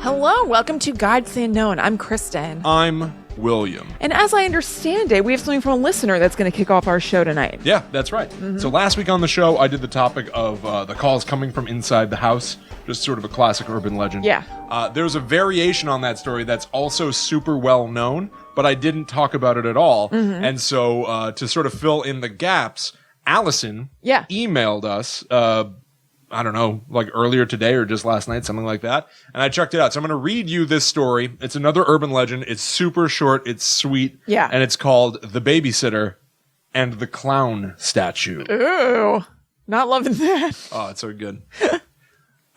Hello, welcome to Guides to the Unknown. I'm Kristen. I'm William. And as I understand it, we have something from a listener that's going to kick off our show tonight. Yeah, that's right. So last week on the show, I did the topic of the calls coming from inside the house, just sort of a classic urban legend. Yeah. There's a variation on that story that's also super well known, but I didn't talk about it at all. And so to sort of fill in the gaps, Allison emailed us, I don't know, like earlier today or just last night, something like that. And I checked it out. So I'm going to read you this story. It's another urban legend. It's super short. It's sweet. Yeah. And it's called The Babysitter and the Clown Statue. Ooh, not loving that. Oh, it's so good.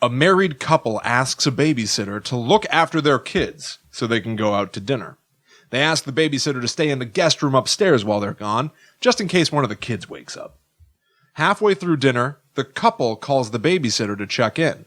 A married couple asks a babysitter to look after their kids so they can go out to dinner. They ask the babysitter to stay in the guest room upstairs while they're gone, just in case one of the kids wakes up. Halfway through dinner, the couple calls the babysitter to check in.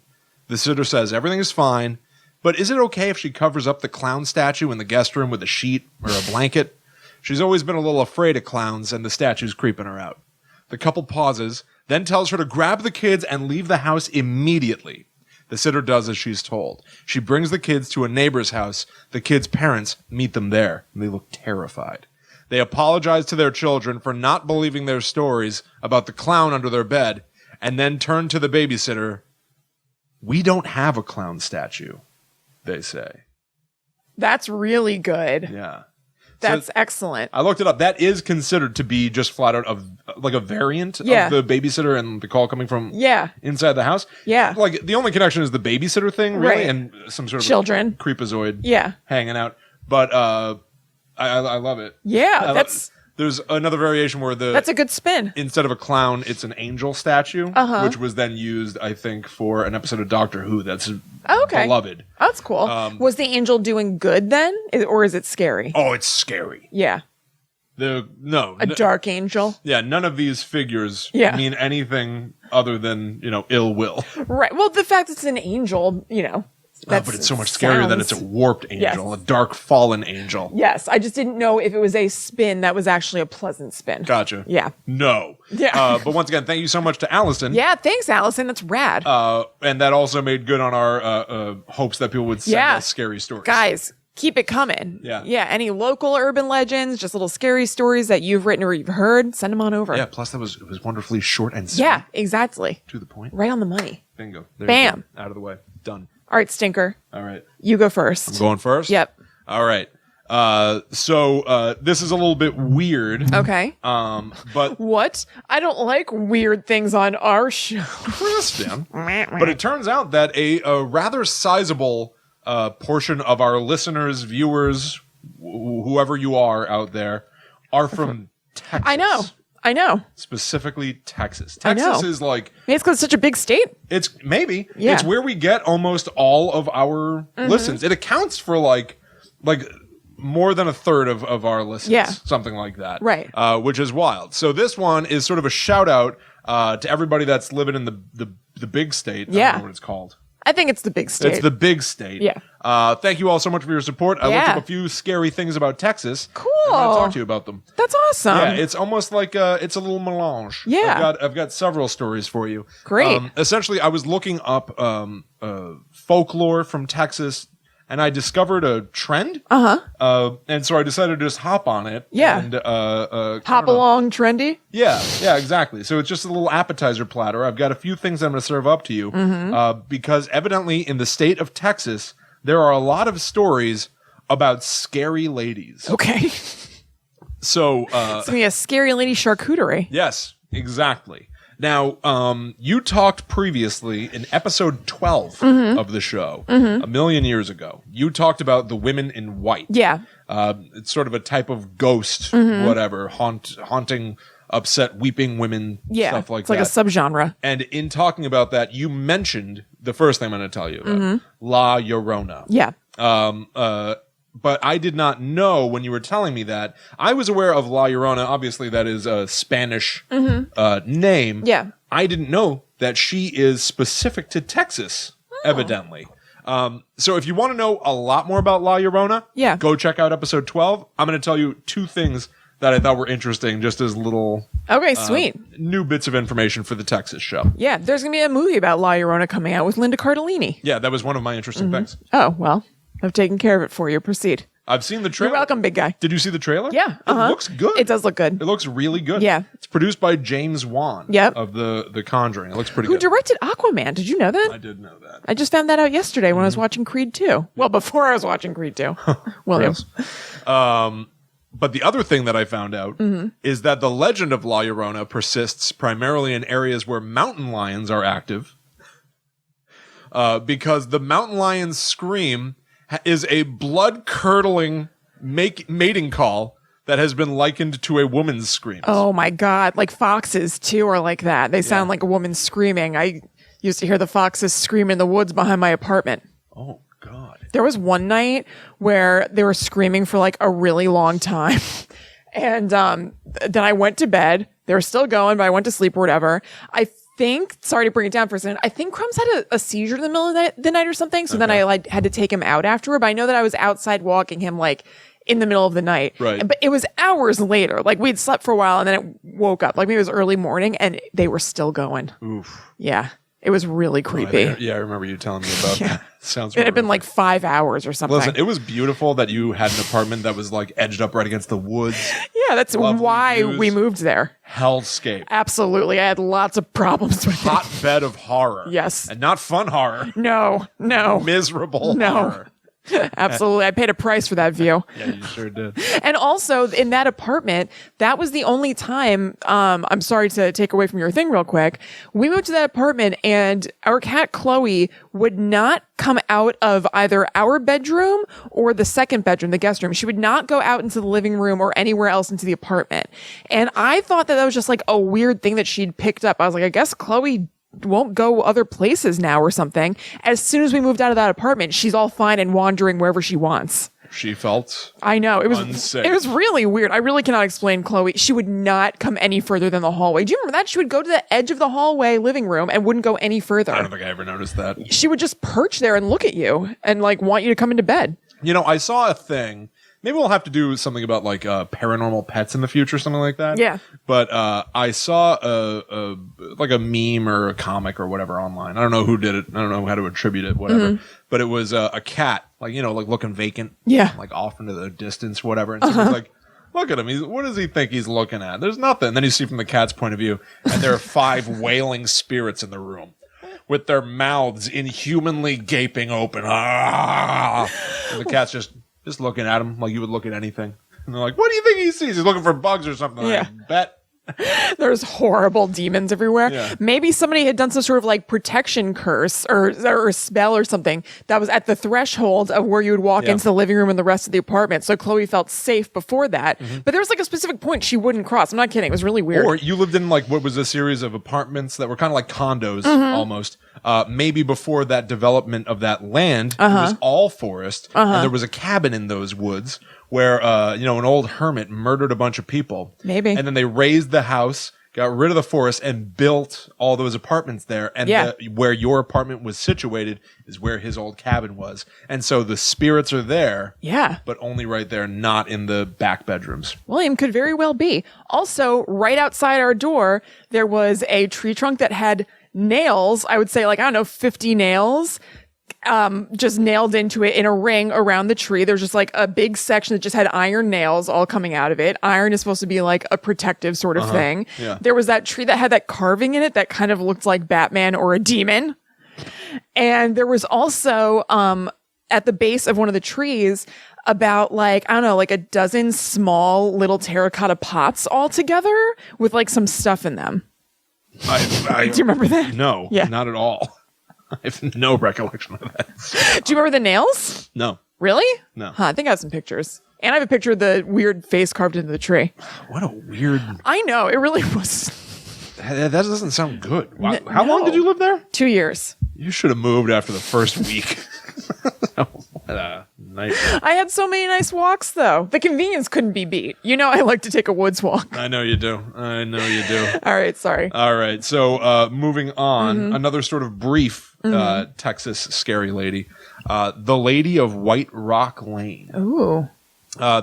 The sitter says everything is fine, but is it okay if she covers up the clown statue in the guest room with a sheet or a blanket? She's always been a little afraid of clowns, and the statue's creeping her out. The couple pauses, then tells her to grab the kids and leave the house immediately. The sitter does as she's told. She brings the kids to a neighbor's house. The kids' parents meet them there, and they look terrified. They apologize to their children for not believing their stories about the clown under their bed, and then turn to the babysitter. We don't have a clown statue, they say. That's really good. Yeah. That's So excellent. I looked it up. That is considered to be just flat out of like a variant of the babysitter and the call coming from inside the house. Yeah. Like the only connection is the babysitter thing, really, Right. and some sort of Children. creepazoid hanging out. But I love it. Yeah, There's another variation where that's a good spin. instead of a clown, it's an angel statue, which was then used, I think, for an episode of Doctor Who that's beloved. That's cool. Was the angel doing good then, or is it scary? Oh, it's scary. Yeah. A dark angel. Yeah, none of these figures mean anything other than, ill will. Right. Well, the fact it's an angel, but it's so much scarier that it's a warped angel, a dark fallen angel. Yes, I just didn't know if it was a spin that was actually a pleasant spin. Gotcha. Yeah. No. Yeah. But once again, thank you so much to Allison. Yeah, thanks, Allison. That's rad. And that also made good on our hopes that people would send us scary stories. Guys, keep it coming. Yeah. Yeah, any local urban legends, just little scary stories that you've written or you've heard, send them on over. Yeah, plus it was wonderfully short and sweet. Yeah, exactly. To the point. Right on the money. Bingo. There Bam. you go. Out of the way. Done. All right, Stinker. All right. You go first. I'm going first? Yep. All right. So this is a little bit weird. Okay. But What? I don't like weird things on our show. Kristen. But it turns out that a rather sizable portion of our listeners, viewers, whoever you are out there, are from Texas. I know. Specifically Texas. I know. Texas is like... Maybe it's because it's such a big state. It's maybe. Yeah. It's where we get almost all of our listens. It accounts for like more than a third of our listens. Yeah. Something like that. Right. Which is wild. So this one is sort of a shout out to everybody that's living in the big state. I don't know what it's called. I think it's the big state. It's the big state. Yeah. Thank you all so much for your support. I looked up a few scary things about Texas. Cool. I'm going to talk to you about them. That's awesome. Yeah, it's almost like it's a little melange. Yeah. I've got several stories for you. Great. Essentially, I was looking up folklore from Texas, and I discovered a trend. And so I decided to just hop on it. Yeah. And Hop along, trendy. yeah, exactly. So it's just a little appetizer platter. I've got a few things I'm going to serve up to you because evidently in the state of Texas, there are a lot of stories about scary ladies. Okay. So It's going to be a scary lady charcuterie. yes, exactly. Now, you talked previously in episode 12 of the show, a million years ago. You talked about the women in white. Yeah. It's sort of a type of ghost, whatever, haunting, upset, weeping women, Yeah. stuff like it's like that. a subgenre. And in talking about that, you mentioned the first thing I'm going to tell you about, La Llorona. Yeah. But I did not know when you were telling me that. I was aware of La Llorona. Obviously, that is a Spanish name. Yeah. I didn't know that she is specific to Texas, evidently. So if you want to know a lot more about La Llorona, Yeah. go check out episode 12. I'm going to tell you two things that I thought were interesting, just as little Okay, sweet. new bits of information for the Texas show. Yeah, there's going to be a movie about La Llorona coming out with Linda Cardellini. Yeah, that was one of my interesting things. Oh, well, I've taken care of it for you. Proceed. I've seen the trailer. You're welcome, big guy. Did you see the trailer? Yeah. It looks good. It does look good. It looks really good. Yeah. It's produced by James Wan Yep. of the Conjuring. It looks pretty Who good. directed Aquaman? Did you know that? I did know that. I just found that out yesterday when I was watching Creed 2. Well, before I was watching Creed 2. William. But the other thing that I found out is that the legend of La Llorona persists primarily in areas where mountain lions are active, because the mountain lion's scream is a blood-curdling mating call that has been likened to a woman's scream. Oh my God. Like foxes too are like that. They sound like a woman screaming. I used to hear the foxes scream in the woods behind my apartment. Oh, God. There was one night where they were screaming for like a really long time. And then I went to bed. They were still going, but I went to sleep or whatever. I think, sorry to bring it down for a second, I think Crumbs had a seizure in the middle of the night or something. So then I like had to take him out afterward. But I know that I was outside walking him like in the middle of the night. Right. But it was hours later. Like we'd slept for a while and then it woke up. Like maybe it was early morning and they were still going. Oof. Yeah. It was really creepy. I remember you telling me about that. Sounds It had been horrific. like 5 hours or something. Listen, it was beautiful that you had an apartment that was like edged up right against the woods. Yeah, that's Lovely why views. we moved there. Hellscape. Absolutely. I had lots of problems with it. Hotbed of horror. Yes. And not fun horror. No. Miserable horror. Absolutely. I paid a price for that view. Yeah, you sure did. And also in that apartment, that was the only time, I'm sorry to take away from your thing real quick. We moved to that apartment and our cat Chloe would not come out of either our bedroom or the second bedroom, the guest room. She would not go out into the living room or anywhere else into the apartment. And I thought that was just like a weird thing that she'd picked up. I was like, I guess Chloe won't go other places now or something. As soon as we moved out of that apartment, she's all fine and wandering wherever she wants. She felt I know. It was unsafe. It was really weird. I really cannot explain Chloe. She would not come any further than the hallway. Do you remember that? She would go to the edge of the hallway living room and wouldn't go any further. I don't think I ever noticed that. She would just perch there and look at you and like want you to come into bed. You know, I saw a thing. Maybe we'll have to do something about like paranormal pets in the future, something like that. Yeah. But I saw like a meme or a comic or whatever online. I don't know who did it. I don't know how to attribute it, whatever. But it was a cat, like, you know, like looking vacant. Yeah. Like off into the distance, whatever. And someone's like, look at him. What does he think he's looking at? There's nothing. And then you see from the cat's point of view, and there are 5 wailing spirits in the room with their mouths inhumanly gaping open. Ah! And the cat's just looking at him like you would look at anything. And they're like, what do you think he sees? He's looking for bugs or something. Yeah. I bet. There's horrible demons everywhere. Yeah. Maybe somebody had done some sort of like protection curse or spell or something that was at the threshold of where you would walk into the living room and the rest of the apartment. So Chloe felt safe before that. But there was like a specific point she wouldn't cross. I'm not kidding. It was really weird. Or you lived in like what was a series of apartments that were kind of like condos almost. Maybe before that development of that land, it was all forest. And there was a cabin in those woods where, you know, an old hermit murdered a bunch of people. Maybe. And then they raised the house, got rid of the forest, and built all those apartments there. And where your apartment was situated is where his old cabin was. And so the spirits are there. Yeah. But only right there, not in the back bedrooms. William could very well be. Also, right outside our door, there was a tree trunk that had nails. I would say like, I don't know, 50 nails. Just nailed into it in a ring around the tree. There's just like a big section that just had iron nails all coming out of it. Iron is supposed to be like a protective sort of thing. Yeah. There was that tree that had that carving in it that kind of looked like Batman or a demon. And there was also, at the base of one of the trees, about like, I don't know, like a dozen small little terracotta pots all together with like some stuff in them. Do you remember that? No, Yeah. not at all. I have no recollection of that. Do you remember the nails? No. Really? No. Huh, I think I have some pictures. And I have a picture of the weird face carved into the tree. What a weird... I know, it really was. That doesn't sound good. Wow. How long did you live there? 2 years. You should have moved after the first week. What a nightmare. I had so many nice walks, though. The convenience couldn't be beat. You know I like to take a woods walk. I know you do. I know you do. All right, sorry. All right. So moving on, another sort of brief Texas scary lady. The Lady of White Rock Lane. Ooh.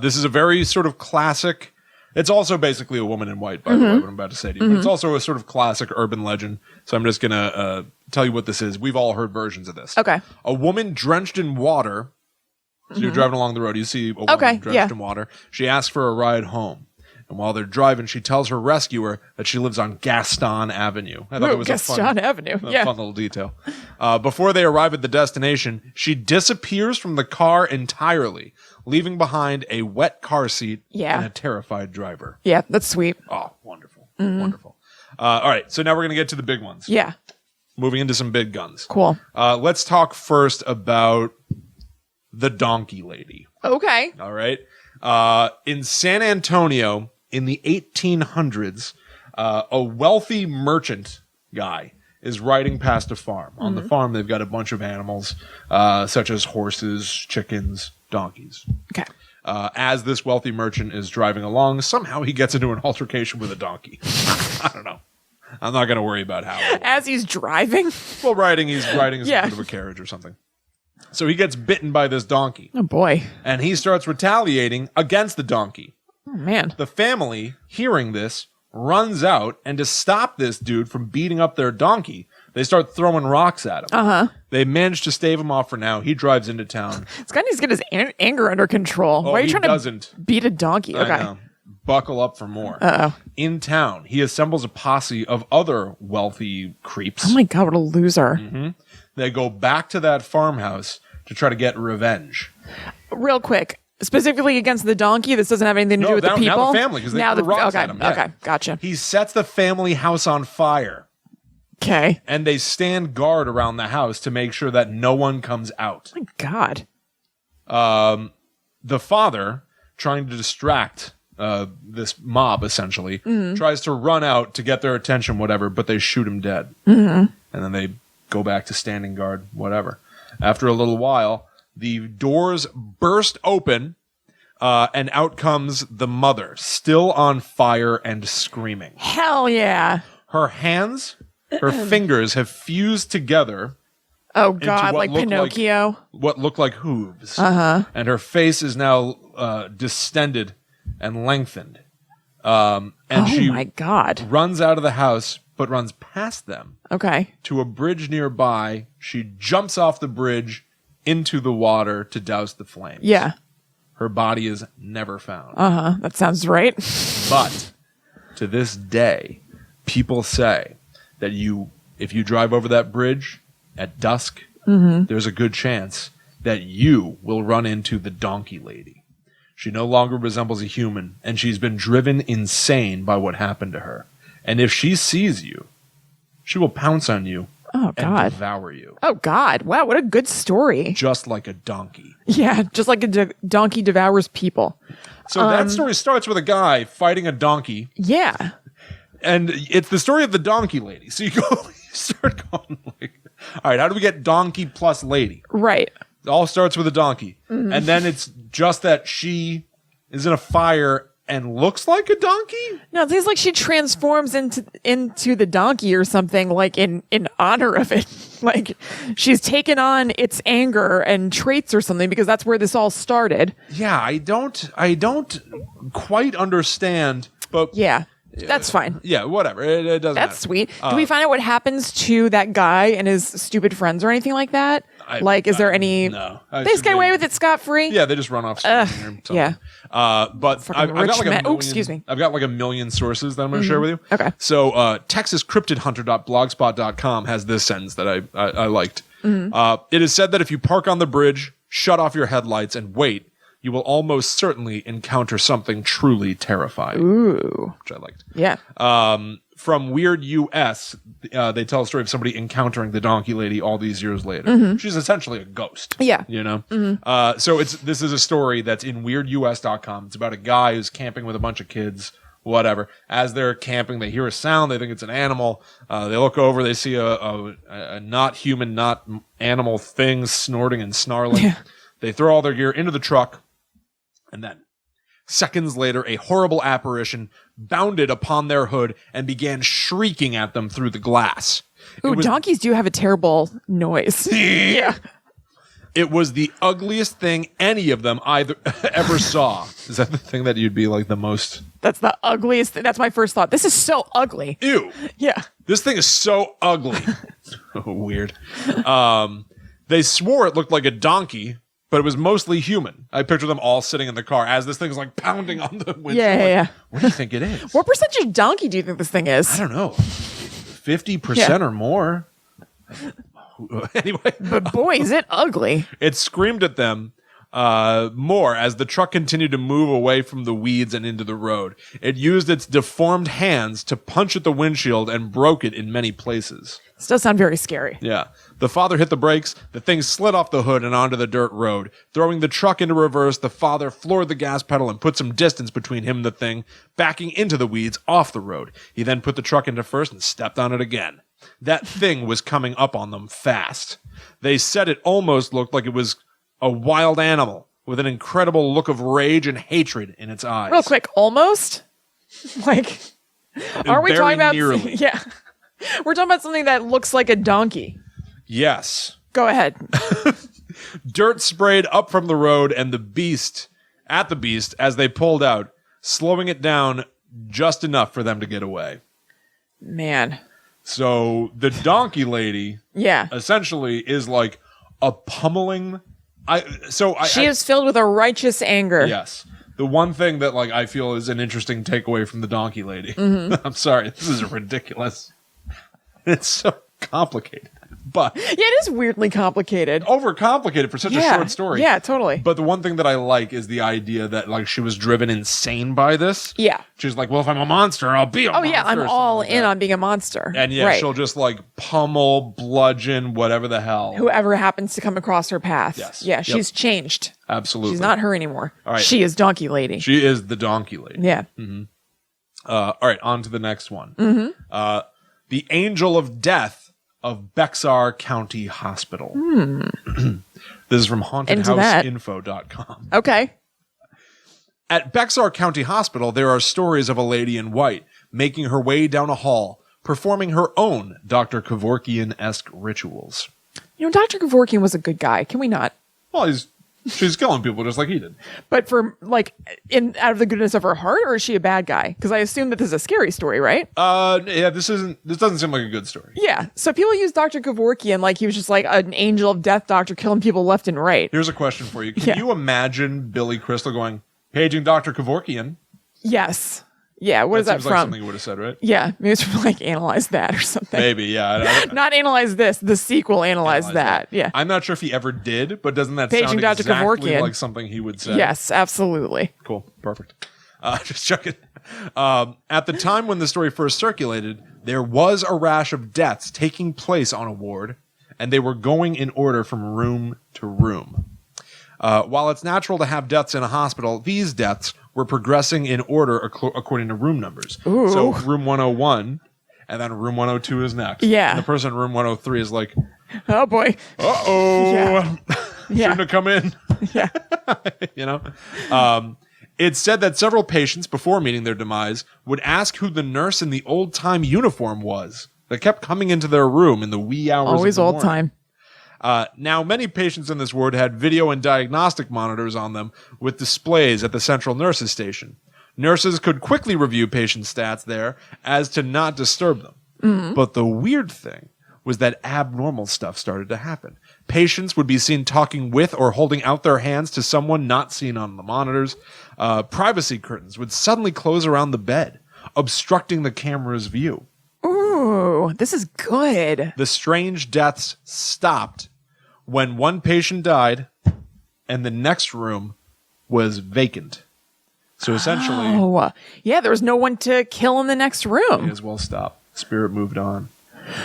This is a very sort of classic It's also basically a woman in white, by the way, what I'm about to say to you. But it's also a sort of classic urban legend. So I'm just going to tell you what this is. We've all heard versions of this. Okay. A woman drenched in water. So you're driving along the road. You see a woman drenched in water. She asks for a ride home. And while they're driving, she tells her rescuer that she lives on Gaston Avenue. I thought it was Gaston Avenue. a fun little detail. Before they arrive at the destination, she disappears from the car entirely, leaving behind a wet car seat and a terrified driver. Yeah, that's sweet. Oh, wonderful. Wonderful. All right, so now we're going to get to the big ones. Yeah. Moving into some big guns. Cool. Let's talk first about the donkey lady. Okay. All right. In San Antonio in the 1800s, a wealthy merchant guy is riding past a farm. On the farm, they've got a bunch of animals, such as horses, chickens, donkeys. Okay. As this wealthy merchant is driving along, somehow he gets into an altercation with a donkey. I don't know. I'm not going to worry about how. As he's driving? Well, he's riding a bit of a carriage or something. So he gets bitten by this donkey. Oh, boy. And he starts retaliating against the donkey. Oh, man. The family, hearing this, runs out, and to stop this dude from beating up their donkey, they start throwing rocks at him. Uh-huh. They manage to stave him off for now. He drives into town. This guy needs to get his anger under control. Why are you trying to beat a donkey? Okay. I know. Buckle up for more. Uh-oh. In town, he assembles a posse of other wealthy creeps. Oh, my God, what a loser. They go back to that farmhouse to try to get revenge. Real quick. Specifically against the donkey, this doesn't have anything to do with the people? Now the family, because they threw rocks at him. Yeah. Okay, gotcha. He sets the family house on fire. Okay. And they stand guard around the house to make sure that no one comes out. Oh my God. The father, trying to distract this mob, essentially, tries to run out to get their attention, whatever, but they shoot him dead. And then they go back to standing guard, whatever. After a little while, the doors burst open, and out comes the mother, still on fire and screaming. Hell yeah. Her hands, her fingers have fused together. Oh, God, like Pinocchio. What look like hooves. Uh-huh. And her face is now distended and lengthened. And she my God. runs out of the house, but runs past them. Okay. To a bridge nearby. She jumps off the bridge into the water to douse the flames. Yeah. Her body is never found. Uh-huh. That sounds right. But to this day, people say that if you drive over that bridge at dusk, there's a good chance that you will run into the donkey lady. She no longer resembles a human, and she's been driven insane by what happened to her. And if she sees you, she will pounce on you Oh, God. and devour you. Oh, God. Wow, what a good story. Just like a donkey. Yeah, just like a donkey devours people. So that story starts with a guy fighting a donkey. Yeah. And it's the story of the donkey lady. So you start going like, all right, how do we get donkey plus lady? Right. It all starts with a donkey. And then it's just that she is in a fire and looks like a donkey? No, it seems like she transforms into the donkey or something, like in honor of it. Like she's taken on its anger and traits or something, because that's where this all started. Yeah, I don't quite understand, but yeah. That's fine. Yeah, whatever. It doesn't matter. That's sweet. Do we find out what happens to that guy and his stupid friends or anything like that? Is there any... No. They just get away with it scot-free? Yeah, they just run off. Yeah. But I've got like a million, excuse me. I've got like a million sources that I'm going to share with you. Okay. So TexasCryptidHunter.blogspot.com has this sentence that I liked. It is said that if you park on the bridge, shut off your headlights, and wait, you will almost certainly encounter something truly terrifying. Ooh. Which I liked. Yeah. From Weird US, they tell a story of somebody encountering the donkey lady all these years later. She's essentially a ghost. Yeah. You know? So this is a story that's in WeirdUS.com. It's about a guy who's camping with a bunch of kids, whatever. As they're camping, they hear a sound. They think it's an animal. They look over. They see a not human, not animal thing snorting and snarling. Yeah. They throw all their gear into the truck. And then, seconds later, a horrible apparition bounded upon their hood and began shrieking at them through the glass. Ooh, donkeys do have a terrible noise. Yeah. It was the ugliest thing any of them either ever saw. Is that the thing that you'd be like the most? That's the ugliest thing. That's my first thought. This is so ugly. Ew. Yeah. This thing is so ugly. Weird. They swore it looked like a donkey, but it was mostly human. I picture them all sitting in the car as this thing's like pounding on the windshield. Yeah. What do you think it is? What percentage donkey do you think this thing is? I don't know. 50% or more. Anyway. But boy, is it ugly. It screamed at them more as the truck continued to move away from the weeds and into the road. It used its deformed hands to punch at the windshield and broke it in many places. This does sound very scary. Yeah. The father hit the brakes. The thing slid off the hood and onto the dirt road. Throwing the truck into reverse, the father floored the gas pedal and put some distance between him and the thing, backing into the weeds off the road. He then put the truck into first and stepped on it again. That thing was coming up on them fast. They said it almost looked like it was a wild animal with an incredible look of rage and hatred in its eyes. Real quick, almost? Like, are we Very talking about... nearly. Yeah. We're talking about something that looks like a donkey. Yes. Go ahead. Dirt sprayed up from the road and the beast as they pulled out, slowing it down just enough for them to get away. Man. So the donkey lady Yeah. essentially is like a pummeling. She is filled with a righteous anger. Yes. The one thing that like I feel is an interesting takeaway from the donkey lady. Mm-hmm. I'm sorry, this is ridiculous. It's so complicated. But Yeah, it is weirdly complicated. overcomplicated for such a short story. Yeah, totally. But the one thing that I like is the idea that like she was driven insane by this. Yeah. She's like, well, if I'm a monster, I'll be a monster. Oh, yeah, I'm or all something like in that. on being a monster. And yeah, right. she'll just like pummel, bludgeon, whatever the hell. Whoever happens to come across her path. Yes. Yeah, Yep. she's changed. Absolutely. She's not her anymore. All right. She is Donkey Lady. She is the donkey lady. Yeah. All right, on to the next one. The Angel of Death of Bexar County Hospital. This is from hauntedhouseinfo.com. Okay. At Bexar County Hospital, there are stories of a lady in white making her way down a hall, performing her own Dr. Kevorkian-esque rituals. You know, Dr. Kevorkian was a good guy. Can we not? Well, she's killing people just like he did. But for, like, out of the goodness of her heart, or is she a bad guy? Because I assume that this is a scary story, right? Yeah, this doesn't seem like a good story. Yeah. So people use Dr. Kevorkian like he was just like an angel of death doctor killing people left and right. Here's a question for you. Can Yeah. you imagine Billy Crystal going, paging Dr. Kevorkian? Yes. Yeah. What is that seems like from? something you would have said, right? Yeah. Maybe it's from like Analyze That or something. Maybe, yeah. Not Analyze This. The sequel Analyze That. Yeah. I'm not sure if he ever did, but doesn't that Paging sound Dr. exactly Kevorkian. like something he would say? Yes, absolutely. Cool. Perfect. Just checking. At the time when the story first circulated, there was a rash of deaths taking place on a ward, and they were going in order from room to room. While it's natural to have deaths in a hospital, these deaths were progressing in order according to room numbers. Ooh. So room 101, and then room 102 is next. Yeah. And the person in room 103 is like, Oh boy. uh-oh, Yeah. Yeah. shouldn't have come in. Yeah. You know? It's said that several patients, before meeting their demise, would ask who the nurse in the old-time uniform was that kept coming into their room in the wee hours Always of the old morning. time. Now, many patients in this ward had video and diagnostic monitors on them with displays at the central nurses station. Nurses could quickly review patient stats there as to not disturb them. But the weird thing was that abnormal stuff started to happen. Patients would be seen talking with or holding out their hands to someone not seen on the monitors. Privacy curtains would suddenly close around the bed, obstructing the camera's view. Ooh, this is good. The strange deaths stopped when one patient died and the next room was vacant. So essentially, Oh, yeah, there was no one to kill in the next it room. as well stopped. Spirit moved on.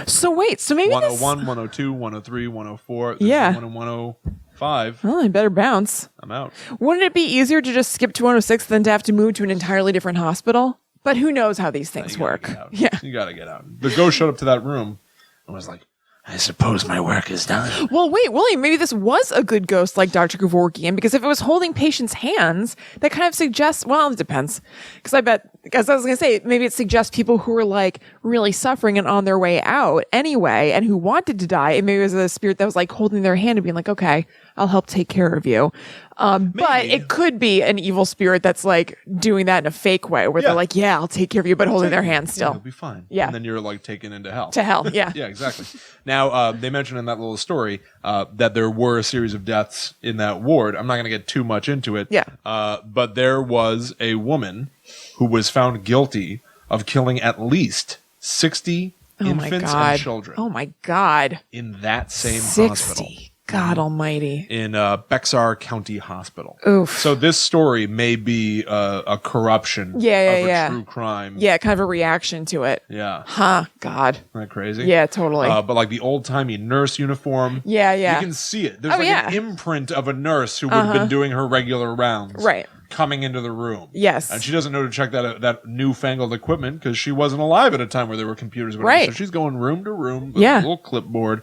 So wait, so maybe 101, 102, 103, 104. There's Yeah. one and 105. Well, I better bounce. I'm out. Wouldn't it be easier to just skip to 106 than to have to move to an entirely different hospital? But who knows how these things You gotta work. get out. Yeah. You gotta get out. The ghost showed up to that room and was like, I suppose my work is done. Well, wait, William, maybe this was a good ghost like Dr. Kevorkian, because if it was holding patients' hands, that kind of suggests, well, it depends. Because I was going to say, maybe it suggests people who were like really suffering and on their way out anyway, and who wanted to die. And maybe it was a spirit that was like holding their hand and being like, okay, I'll help take care of you. But it could be an evil spirit that's like doing that in a fake way where they're like, yeah, I'll take care of you, but holding their hand still. It'll be fine. Yeah. And then you're like taken into hell. To hell, yeah. Yeah, exactly. Now, they mentioned in that little story that there were a series of deaths in that ward. I'm not going to get too much into it. Yeah. But there was a woman who was found guilty of killing at least 60 infants and children. Oh my God. In that same 60. hospital. God almighty. In Bexar County Hospital. Oof. So this story may be a corruption of a true crime. Yeah, kind of a reaction to it. Yeah. Huh, God. Isn't that crazy? Yeah, totally. But like the old-timey nurse uniform. Yeah. You can see it. There's an imprint of a nurse who would have been doing her regular rounds. Right. Coming into the room. Yes. And she doesn't know to check that newfangled equipment because she wasn't alive at a time where there were computers. Right. So she's going room to room with Yeah. a little clipboard.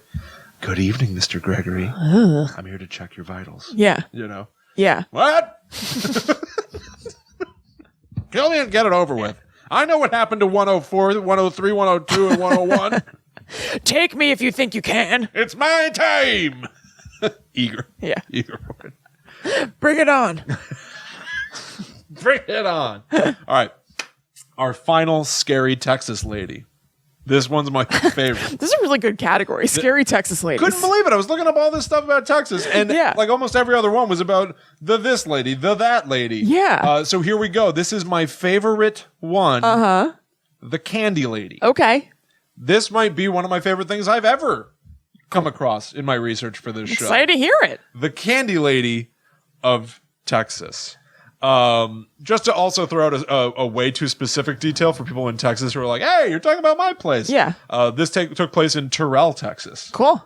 Good evening, Mr. Gregory. I'm here to check your vitals. Yeah. You know. Yeah. What? Kill me and get it over with. I know what happened to 104, 103, 102, and 101. Take me if you think you can. It's my time. Eager. Yeah. Eager. Bring it on. Bring it on. All right. Our final scary Texas lady. This one's my favorite. This is a really good category. Scary Texas ladies. Couldn't believe it. I was looking up all this stuff about Texas, and like almost every other one was about the this lady, the that lady. Yeah. So here we go. This is my favorite one. The candy lady. Okay. This might be one of my favorite things I've ever come across in my research for this show. Excited to hear it. The candy lady of Texas. Just to also throw out a way too specific detail for people in Texas who are like, hey, you're talking about my place. Yeah. This took place in Terrell, Texas. Cool.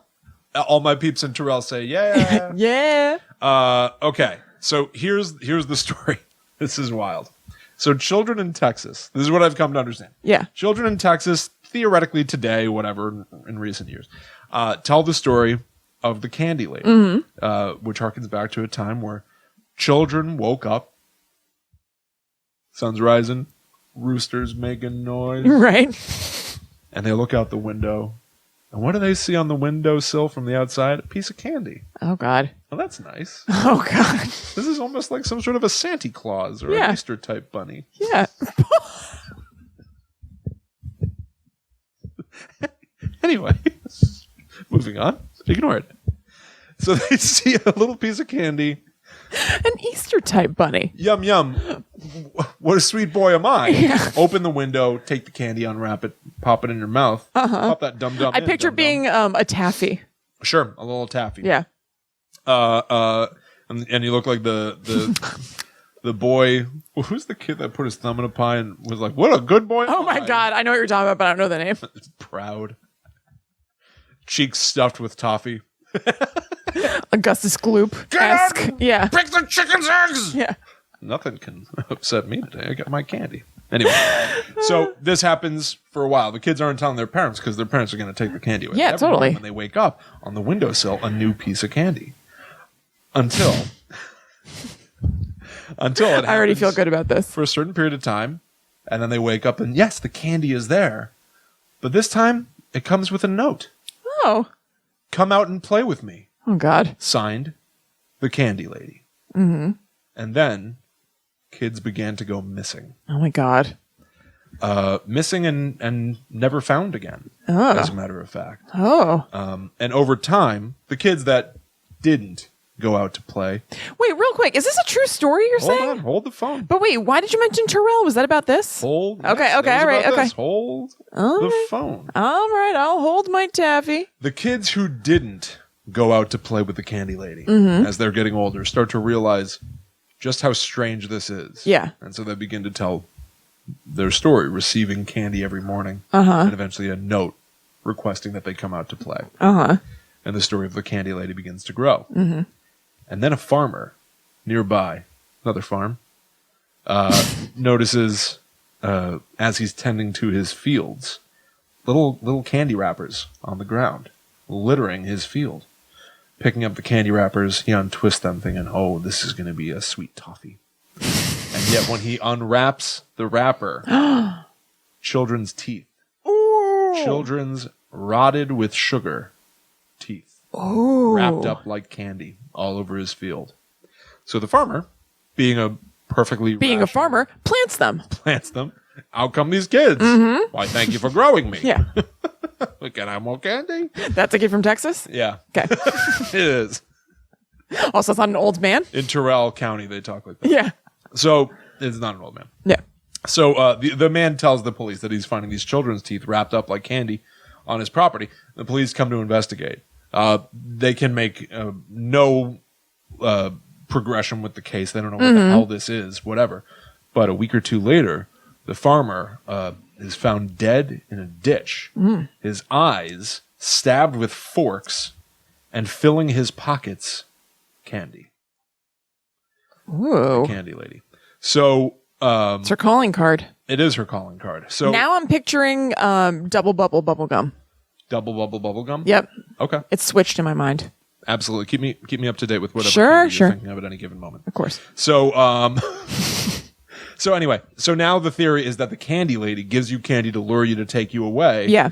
All my peeps in Terrell say, yeah. Yeah. Okay. So here's the story. This is wild. So children in Texas, this is what I've come to understand. Yeah. Children in Texas, theoretically today, whatever, in recent years, tell the story of the candy lady, which harkens back to a time where children woke up, sun's rising, roosters making noise. Right. And they look out the window. And what do they see on the windowsill from the outside? A piece of candy. Oh, God. Well, that's nice. Oh, God. This is almost like some sort of a Santa Claus or an Easter type bunny. Yeah. Anyway, moving on. Ignore it. So they see a little piece of candy. An Easter type bunny. Yum, yum. What a sweet boy am I. Yeah. Open the window, take the candy, unwrap it, pop it in your mouth. Pop that dum-dum I picture dum-dum. being a taffy. Sure, a little taffy. Yeah. And you look like the boy. Who's the kid that put his thumb in a pie and was like, "What a good boy!" Oh my God, I know what you're talking about, but I don't know the name. Proud. Cheeks stuffed with toffee. Augustus Gloop-esque. Yeah. Pick the chicken's eggs. Yeah. Nothing can upset me today. I got my candy. Anyway, so this happens for a while. The kids aren't telling their parents because their parents are going to take the candy away. Yeah, Every totally. morning when they wake up, on the windowsill, a new piece of candy. Until it I already happens feel good about this. for a certain period of time, and then they wake up and yes, the candy is there. But this time, it comes with a note. Oh. Come out and play with me. Oh, God. Signed, the candy lady. Mm-hmm. And then kids began to go missing. Oh, my God. Missing and never found again, Oh. as a matter of fact. Oh. And over time, the kids that didn't go out to play. Wait, real quick. Is this a true story you're Hold saying? on, hold the phone. But wait, why did you mention Terrell? Was that about this? Hold. Okay, yes, okay, that was all right, about okay. this. Hold All the right. phone. All right, I'll hold my taffy. The kids who didn't go out to play with the candy lady, Mm-hmm. as they're getting older, start to realize just how strange this is. Yeah. And so they begin to tell their story, receiving candy every morning, Uh-huh. and eventually a note requesting that they come out to play. Uh-huh. And the story of the candy lady begins to grow. Mm-hmm. And then a farmer nearby, another farm, notices as he's tending to his fields, little candy wrappers on the ground, littering his field. Picking up the candy wrappers, he untwists them, thinking, "Oh, this is going to be a sweet toffee." And yet, when he unwraps the wrapper, children's teeth, Ooh. children's rotted with sugar teeth. wrapped up like candy all over his field. So the farmer, being a farmer, plants them. plants them. Out come these kids. Why, thank you for growing me. Yeah. Can I have more candy? That's a kid from Texas? Yeah. Okay. It is. Also, it's not an old man? In Terrell County, they talk like that. Yeah. So it's not an old man. Yeah. So the man tells the police that he's finding these children's teeth wrapped up like candy on his property. The police come to investigate. They can make no progression with the case. They don't know what the hell this is, whatever. But a week or two later, the farmer is found dead in a ditch. His eyes stabbed with forks and filling his pockets candy. Ooh. The candy lady. So It's her calling card. it is her calling card. So Now I'm picturing double bubble gum. double bubble gum. Yep. Okay. It's switched in my mind. Absolutely. Keep me up to date with whatever Sure, candy sure. you're thinking of at any given moment. Of course. So so anyway, so now the theory is that the candy lady gives you candy to lure you to take you away. Yeah.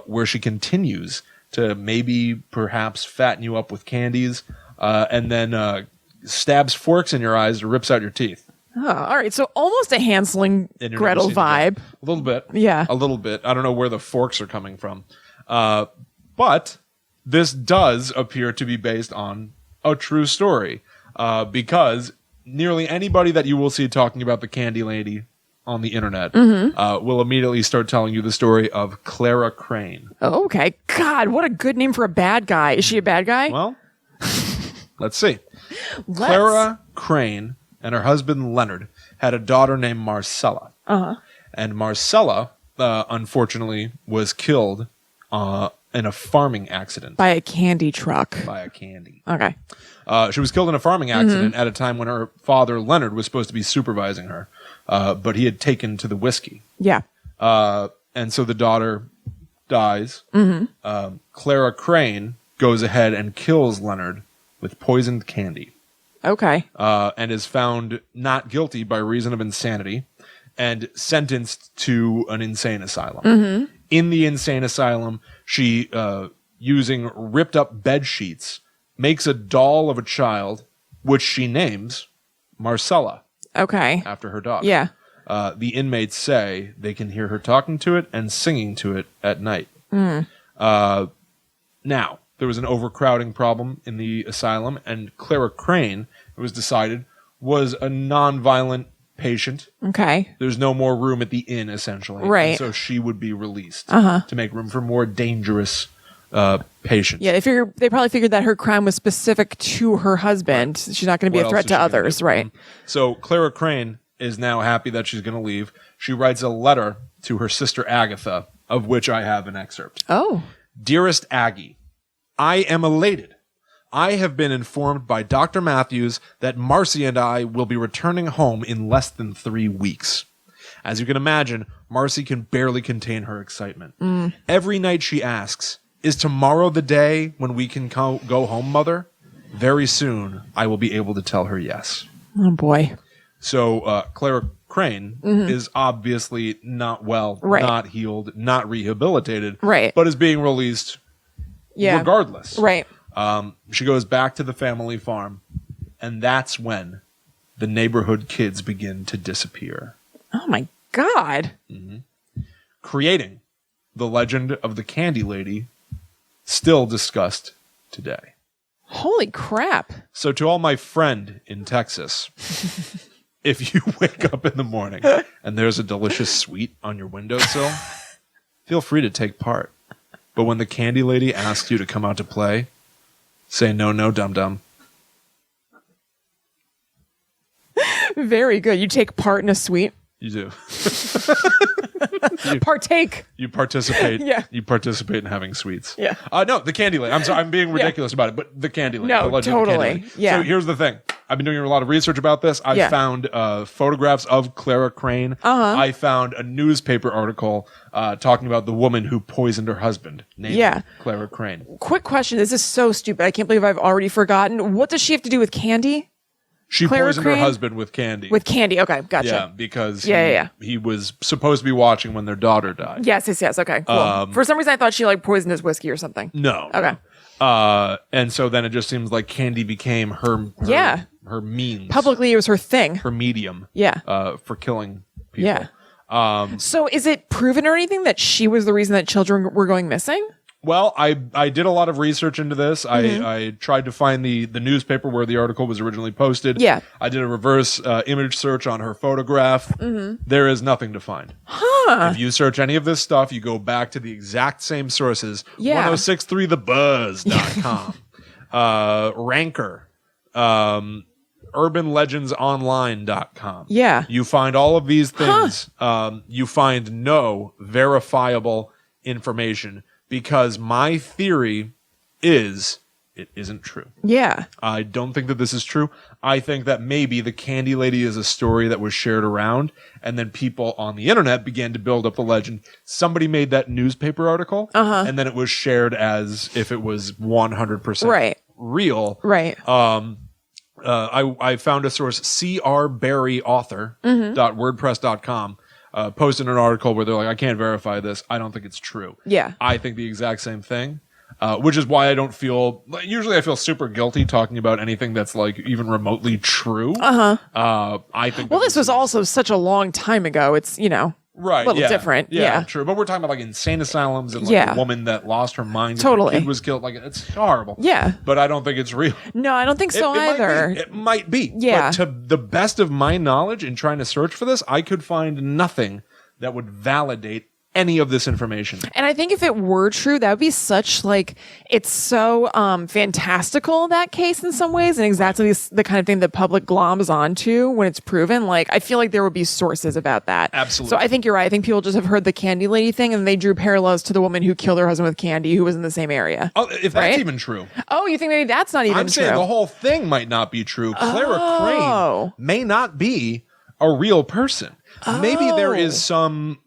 Where she continues to maybe perhaps fatten you up with candies, and then stabs forks in your eyes, rips out your teeth. Oh, all right. So almost a Hansel and And you're Gretel never seen it again. vibe. A little bit. Yeah. A little bit. I don't know where the forks are coming from. But this does appear to be based on a true story. Because nearly anybody that you will see talking about the candy lady on the internet will immediately start telling you the story of Clara Crane. Oh, okay. God, what a good name for a bad guy. Is she a bad guy? Well, let's see. Clara Crane and her husband Leonard had a daughter named Marcella. And Marcella, unfortunately, was killed in a farming accident By a candy truck. by a candy. Okay. She was killed in a farming accident at a time when her father, Leonard, was supposed to be supervising her, but he had taken to the whiskey. Yeah. And so the daughter dies. Clara Crane goes ahead and kills Leonard with poisoned candy. Okay. And is found not guilty by reason of insanity and sentenced to an insane asylum. In the insane asylum, she, using ripped up bed sheets, makes a doll of a child, which she names Marcella Okay. after her daughter. Yeah. The inmates say they can hear her talking to it and singing to it at night. Now, there was an overcrowding problem in the asylum, and Clara Crane, it was decided, was a non-violent patient. Okay. There's no more room at the inn, essentially. Right. And so she would be released to make room for more dangerous patients. Yeah, they probably figured that her crime was specific to her husband. She's not going to be What a else threat is to she gonna others, do? right? So Clara Crane is now happy that she's going to leave. She writes a letter to her sister Agatha, of which I have an excerpt. Oh. Dearest Aggie, I am elated. I have been informed by Dr. Matthews that Marcy and I will be returning home in less than 3 weeks. As you can imagine, Marcy can barely contain her excitement. Every night she asks, "Is tomorrow the day when we can go home, Mother?" Very soon, I will be able to tell her yes. Oh, boy. So Clara Crane is obviously not well, Right. not healed, not rehabilitated, Right. but is being released Yeah. regardless. Right. She goes back to the family farm, and that's when the neighborhood kids begin to disappear, Oh, my God. creating the legend of the Candy Lady, still discussed today. Holy crap. So to all my friend in Texas, if you wake up in the morning and there's a delicious sweet on your windowsill, feel free to take part. But when the Candy Lady asks you to come out to play, say no, no, dum-dum. Very good. You take part in a sweet. You do. Partake. You participate. Yeah. You participate in having sweets. Yeah. No, the Candy Lady. I'm sorry. I'm being ridiculous about it, but the Candy Lady. No, the legend of the Candy totally. Lady. Yeah. So here's the thing. I've been doing a lot of research about this. I Yeah. found photographs of Clara Crane. I found a newspaper article talking about the woman who poisoned her husband, named Yeah. Clara Crane. Quick question. This is so stupid. I can't believe I've already forgotten. What does she have to do with candy? She Clara poisoned her Crane? husband with candy. With candy. Okay, gotcha. Yeah, because Yeah. he was supposed to be watching when their daughter died. Yes. Okay, cool. For some reason, I thought she like poisoned his whiskey or something. No. Okay. And so then it just seems like candy became her means. Publicly, it was her thing. Her medium. Yeah. For killing people. Yeah. So is it proven or anything that she was the reason that children were going missing? Well, I did a lot of research into this. I tried to find the newspaper where the article was originally posted. Yeah. I did a reverse image search on her photograph. There is nothing to find. If you search any of this stuff, you go back to the exact same sources. Yeah. 1063thebuzz.com. Ranker. urbanlegendsonline.com. Yeah. You find all of these things. You find no verifiable information. Because my theory is it isn't true. Yeah. I don't think that this is true. I think that maybe the candy lady is a story that was shared around, and then people on the internet began to build up the legend. Somebody made that newspaper article, and then it was shared as if it was 100% real. Right. I found a source, crbarryauthor.wordpress.com. Posted an article where they're like, I can't verify this. I don't think it's true. Yeah. I think the exact same thing, which is why I don't feel, usually I feel super guilty talking about anything that's like even remotely true. I think. Well, this was also such a long time ago. It's, right, a little different. Yeah. True. But we're talking about like insane asylums and like a woman that lost her mind. Totally. And her kid was killed. Like, it's horrible. Yeah. But I don't think it's real. No, I don't think so either. It might be. Yeah. But to the best of my knowledge in trying to search for this, I could find nothing that would validate any of this information. And I think if it were true, that would be such like, it's so fantastical, that case in some ways, and exactly the kind of thing that public gloms onto when it's proven. Like, I feel like there would be sources about that. Absolutely. So I think you're right. I think people just have heard the candy lady thing and they drew parallels to the woman who killed her husband with candy who was in the same area. Oh, if that's even true. Oh, you think maybe that's not even I'm true? saying the whole thing might not be true. Clara Crane may not be a real person. Maybe there is some,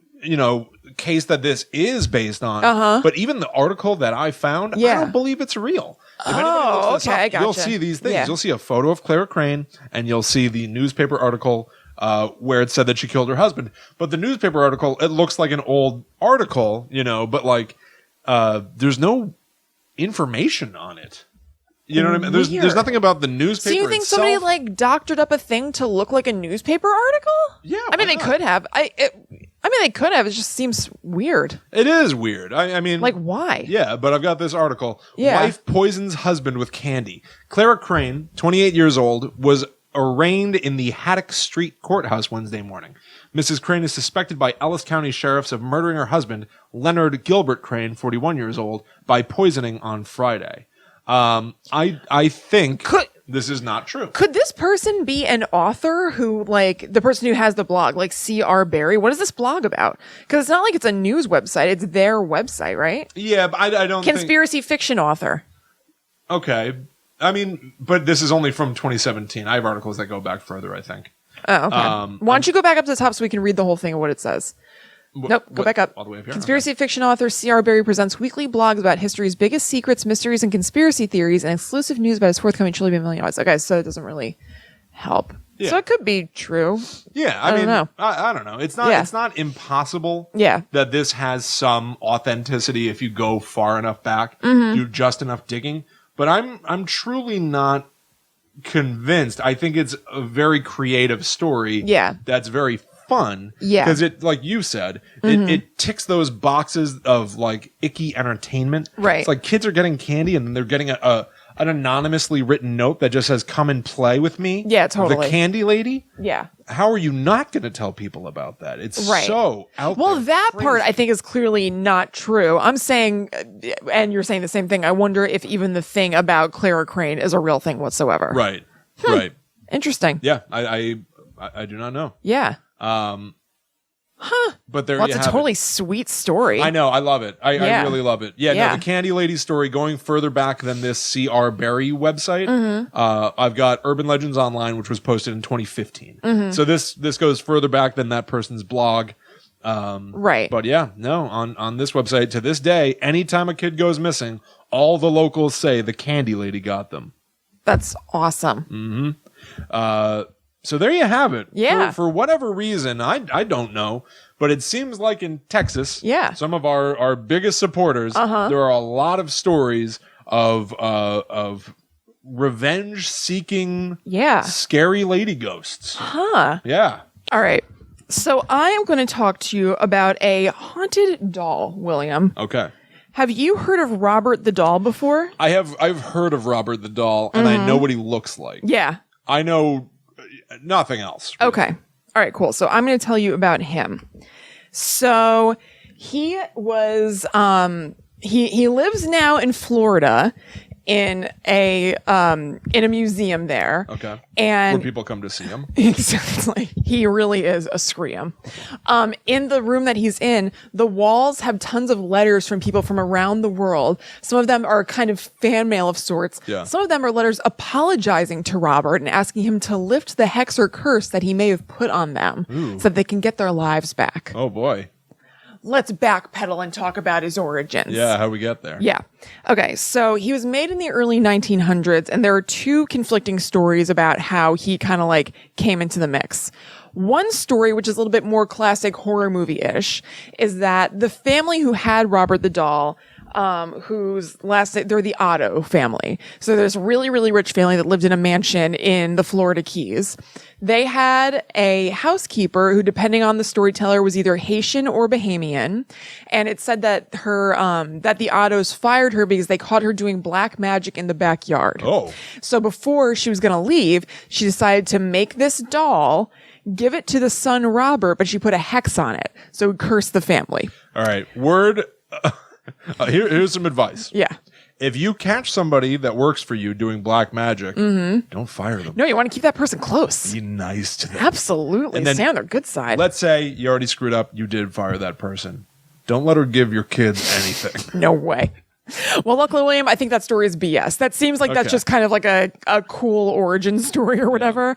case that this is based on, but even the article that I found, I don't believe it's real. If anybody looks this up, you'll see these things. You'll see a photo of Clara Crane, and you'll see the newspaper article where it said that she killed her husband. But the newspaper article, it looks like an old article, but like there's no information on it. You know what I mean? There's nothing about the newspaper. So you think itself. somebody like doctored up a thing to look like a newspaper article? Yeah, I mean, they could have. They could have. It just seems weird. It is weird. I mean, like, why? Yeah, but I've got this article. Yeah. Wife poisons husband with candy. Clara Crane, 28 years old, was arraigned in the Haddock Street courthouse Wednesday morning. Mrs. Crane is suspected by Ellis County sheriffs of murdering her husband, Leonard Gilbert Crane, 41 years old, by poisoning on Friday. I think this is not true. Could this person be an author who, like, the person who has the blog, like C.R. Barry? What is this blog about? Because it's not like it's a news website. It's their website, right? Yeah, but I don't Conspiracy fiction author. Okay. I mean, but this is only from 2017. I have articles that go back further, I think. Oh, okay. Why don't you go back up to the top so we can read the whole thing of what it says? Nope, go back up. All the way up here? Conspiracy fiction author C.R. Barry presents weekly blogs about history's biggest secrets, mysteries, and conspiracy theories, and exclusive news about his forthcoming Chili Be a Million Odds. Okay, so it doesn't really help. Yeah. So it could be true. Yeah, I don't know. I don't know. It's not impossible that this has some authenticity if you go far enough back, do just enough digging. But I'm truly not convinced. I think it's a very creative story. Yeah. That's very fun. Yeah. Because it, like you said, it ticks those boxes of like icky entertainment. Right. It's like kids are getting candy and then they're getting an anonymously written note that just says, come and play with me. Yeah, totally. The candy lady. Yeah. How are you not going to tell people about that? It's so out there. Well, that part I think is clearly not true. I'm saying, and you're saying the same thing. I wonder if even the thing about Clara Crane is a real thing whatsoever. Right. Right. Interesting. Yeah. I do not know. Yeah. But there Well, you it's have a totally it. sweet story. I know. I love it. I really love it. Yeah. Yeah. No, the Candy Lady story going further back than this C.R. Barry website. I've got Urban Legends Online, which was posted in 2015. So this goes further back than that person's blog. Right. But yeah, no, on this website to this day, anytime a kid goes missing, all the locals say the Candy Lady got them. That's awesome. So there you have it. Yeah. For whatever reason, I don't know, but it seems like in Texas, Yeah. some of our biggest supporters, there are a lot of stories of revenge-seeking, scary lady ghosts. Huh. Yeah. All right. So I am going to talk to you about a haunted doll, William. Okay. Have you heard of Robert the doll before? I've heard of Robert the doll, and I know what he looks like. Yeah. I know nothing else. Really. Okay. All right, cool. So I'm going to tell you about him. So he was, he lives now in Florida in a museum there. Okay. And where people come to see him. Exactly. He really is a scream. In the room that he's in, the walls have tons of letters from people from around the world. Some of them are kind of fan mail of sorts. Yeah. Some of them are letters apologizing to Robert and asking him to lift the hex or curse that he may have put on them so that they can get their lives back. Oh, boy. Let's backpedal and talk about his origins. Yeah, how we get there. Yeah. Okay, so he was made in the early 1900s, and there are two conflicting stories about how he kind of like came into the mix. One story, which is a little bit more classic horror movie-ish, is that the family who had Robert the doll, whose last name, they're the Otto family. So there's a really, really rich family that lived in a mansion in the Florida Keys. They had a housekeeper who, depending on the storyteller, was either Haitian or Bahamian. And it said that that the Ottos fired her because they caught her doing black magic in the backyard. Oh. So before she was going to leave, she decided to make this doll, give it to the son Robert, but she put a hex on it. So it would curse the family. All right. Here's some advice. Yeah. If you catch somebody that works for you doing black magic, don't fire them. No, you want to keep that person close. Be nice to them. Absolutely. And then- Stay on their good side. Let's say you already screwed up. You did fire that person. Don't let her give your kids anything. No way. Well, luckily, William, I think that story is BS. That seems like that's Okay. just kind of like a cool origin story or whatever.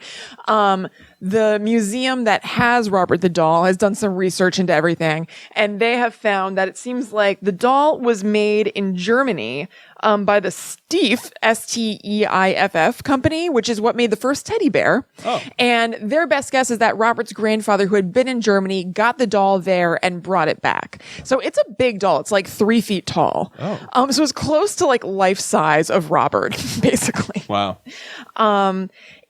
The museum that has Robert the doll has done some research into everything, and they have found that it seems like the doll was made in Germany by the Steiff, Steiff company, which is what made the first teddy bear. Oh. And their best guess is that Robert's grandfather, who had been in Germany, got the doll there and brought it back. So it's a big doll. It's like 3 feet tall. Oh. So it's close to like life size of Robert, basically. Wow.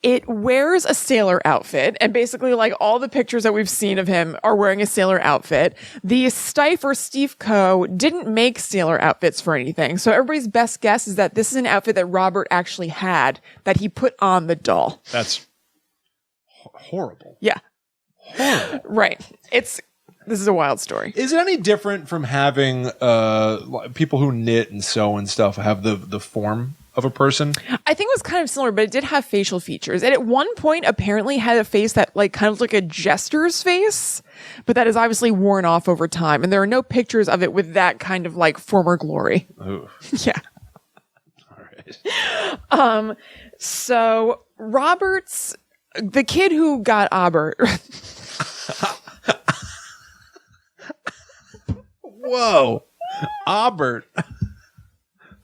It wears a sailor outfit, and basically like all the pictures that we've seen of him are wearing a sailor outfit. The Steiff or Steiff Co. didn't make sailor outfits for anything. So everybody's best guess is that this is an outfit that Robert actually had that he put on the doll. That's horrible. Yeah. Horrible. Right. This is a wild story. Is it any different from having people who knit and sew and stuff have the form of a person? I think it was kind of similar, but it did have facial features. And at one point, apparently had a face that like kind of like a jester's face, but that is obviously worn off over time. And there are no pictures of it with that kind of like former glory. Ooh. Yeah. All right. So the kid who got Albert. Whoa. Albert.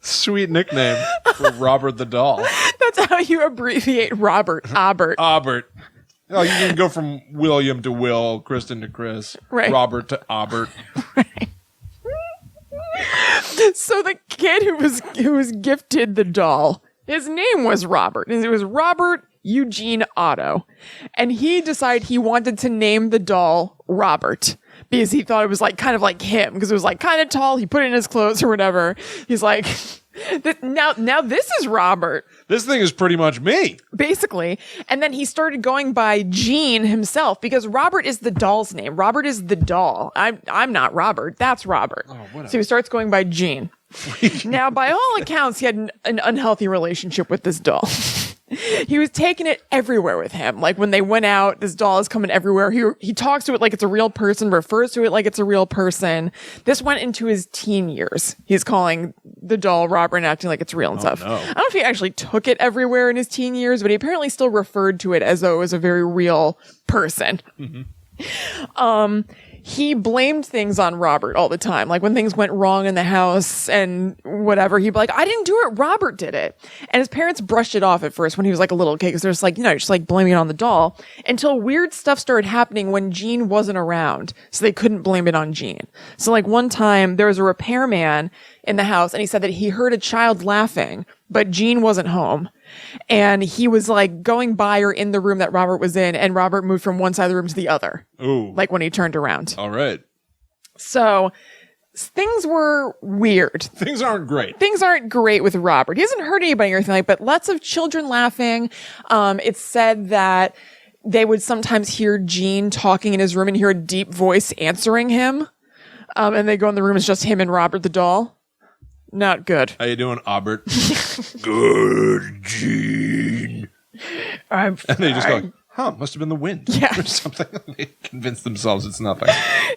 Sweet nickname for Robert the doll. That's how you abbreviate Robert. Albert. Albert. Oh, you can go from William to Will, Kristen to Chris, Right. Robert to Albert. So the kid who was gifted the doll, his name was Robert. It was Robert Eugene Otto. And he decided he wanted to name the doll Robert because he thought it was like kind of like him, because it was like kind of tall. He put it in his clothes or whatever. He's like, now this is Robert. This thing is pretty much me. Basically. And then he started going by Gene himself, because Robert is the doll's name. Robert is the doll. I'm not Robert. That's Robert. whatever. So he starts going by Gene. Now, by all accounts, he had an unhealthy relationship with this doll. He was taking it everywhere with him. Like when they went out, this doll is coming everywhere. He talks to it like it's a real person, refers to it like it's a real person. This went into his teen years. He's calling the doll Robert and acting like it's real and stuff. no. I don't know if he actually took it everywhere in his teen years, but he apparently still referred to it as though it was a very real person. he blamed things on Robert all the time. Like when things went wrong in the house and whatever, he'd be like, I didn't do it. Robert did it. And his parents brushed it off at first when he was like a little kid because they're just like, just like blaming it on the doll until weird stuff started happening when Gene wasn't around. So they couldn't blame it on Gene. So like one time there was a repairman in the house and he said that he heard a child laughing, but Gene wasn't home. And he was like going by or in the room that Robert was in, and Robert moved from one side of the room to the other. Ooh. Like when he turned around. All right. So things were weird. Things aren't great. Things aren't great with Robert. He hasn't hurt anybody or anything like that, but lots of children laughing. It's said that they would sometimes hear Gene talking in his room and hear a deep voice answering him. And they go in the room, it's just him and Robert the doll. Not good. How you doing, Albert? Good, Gene. I'm fine. And they just go, must have been the wind. Yeah. Or something. They convince themselves it's nothing.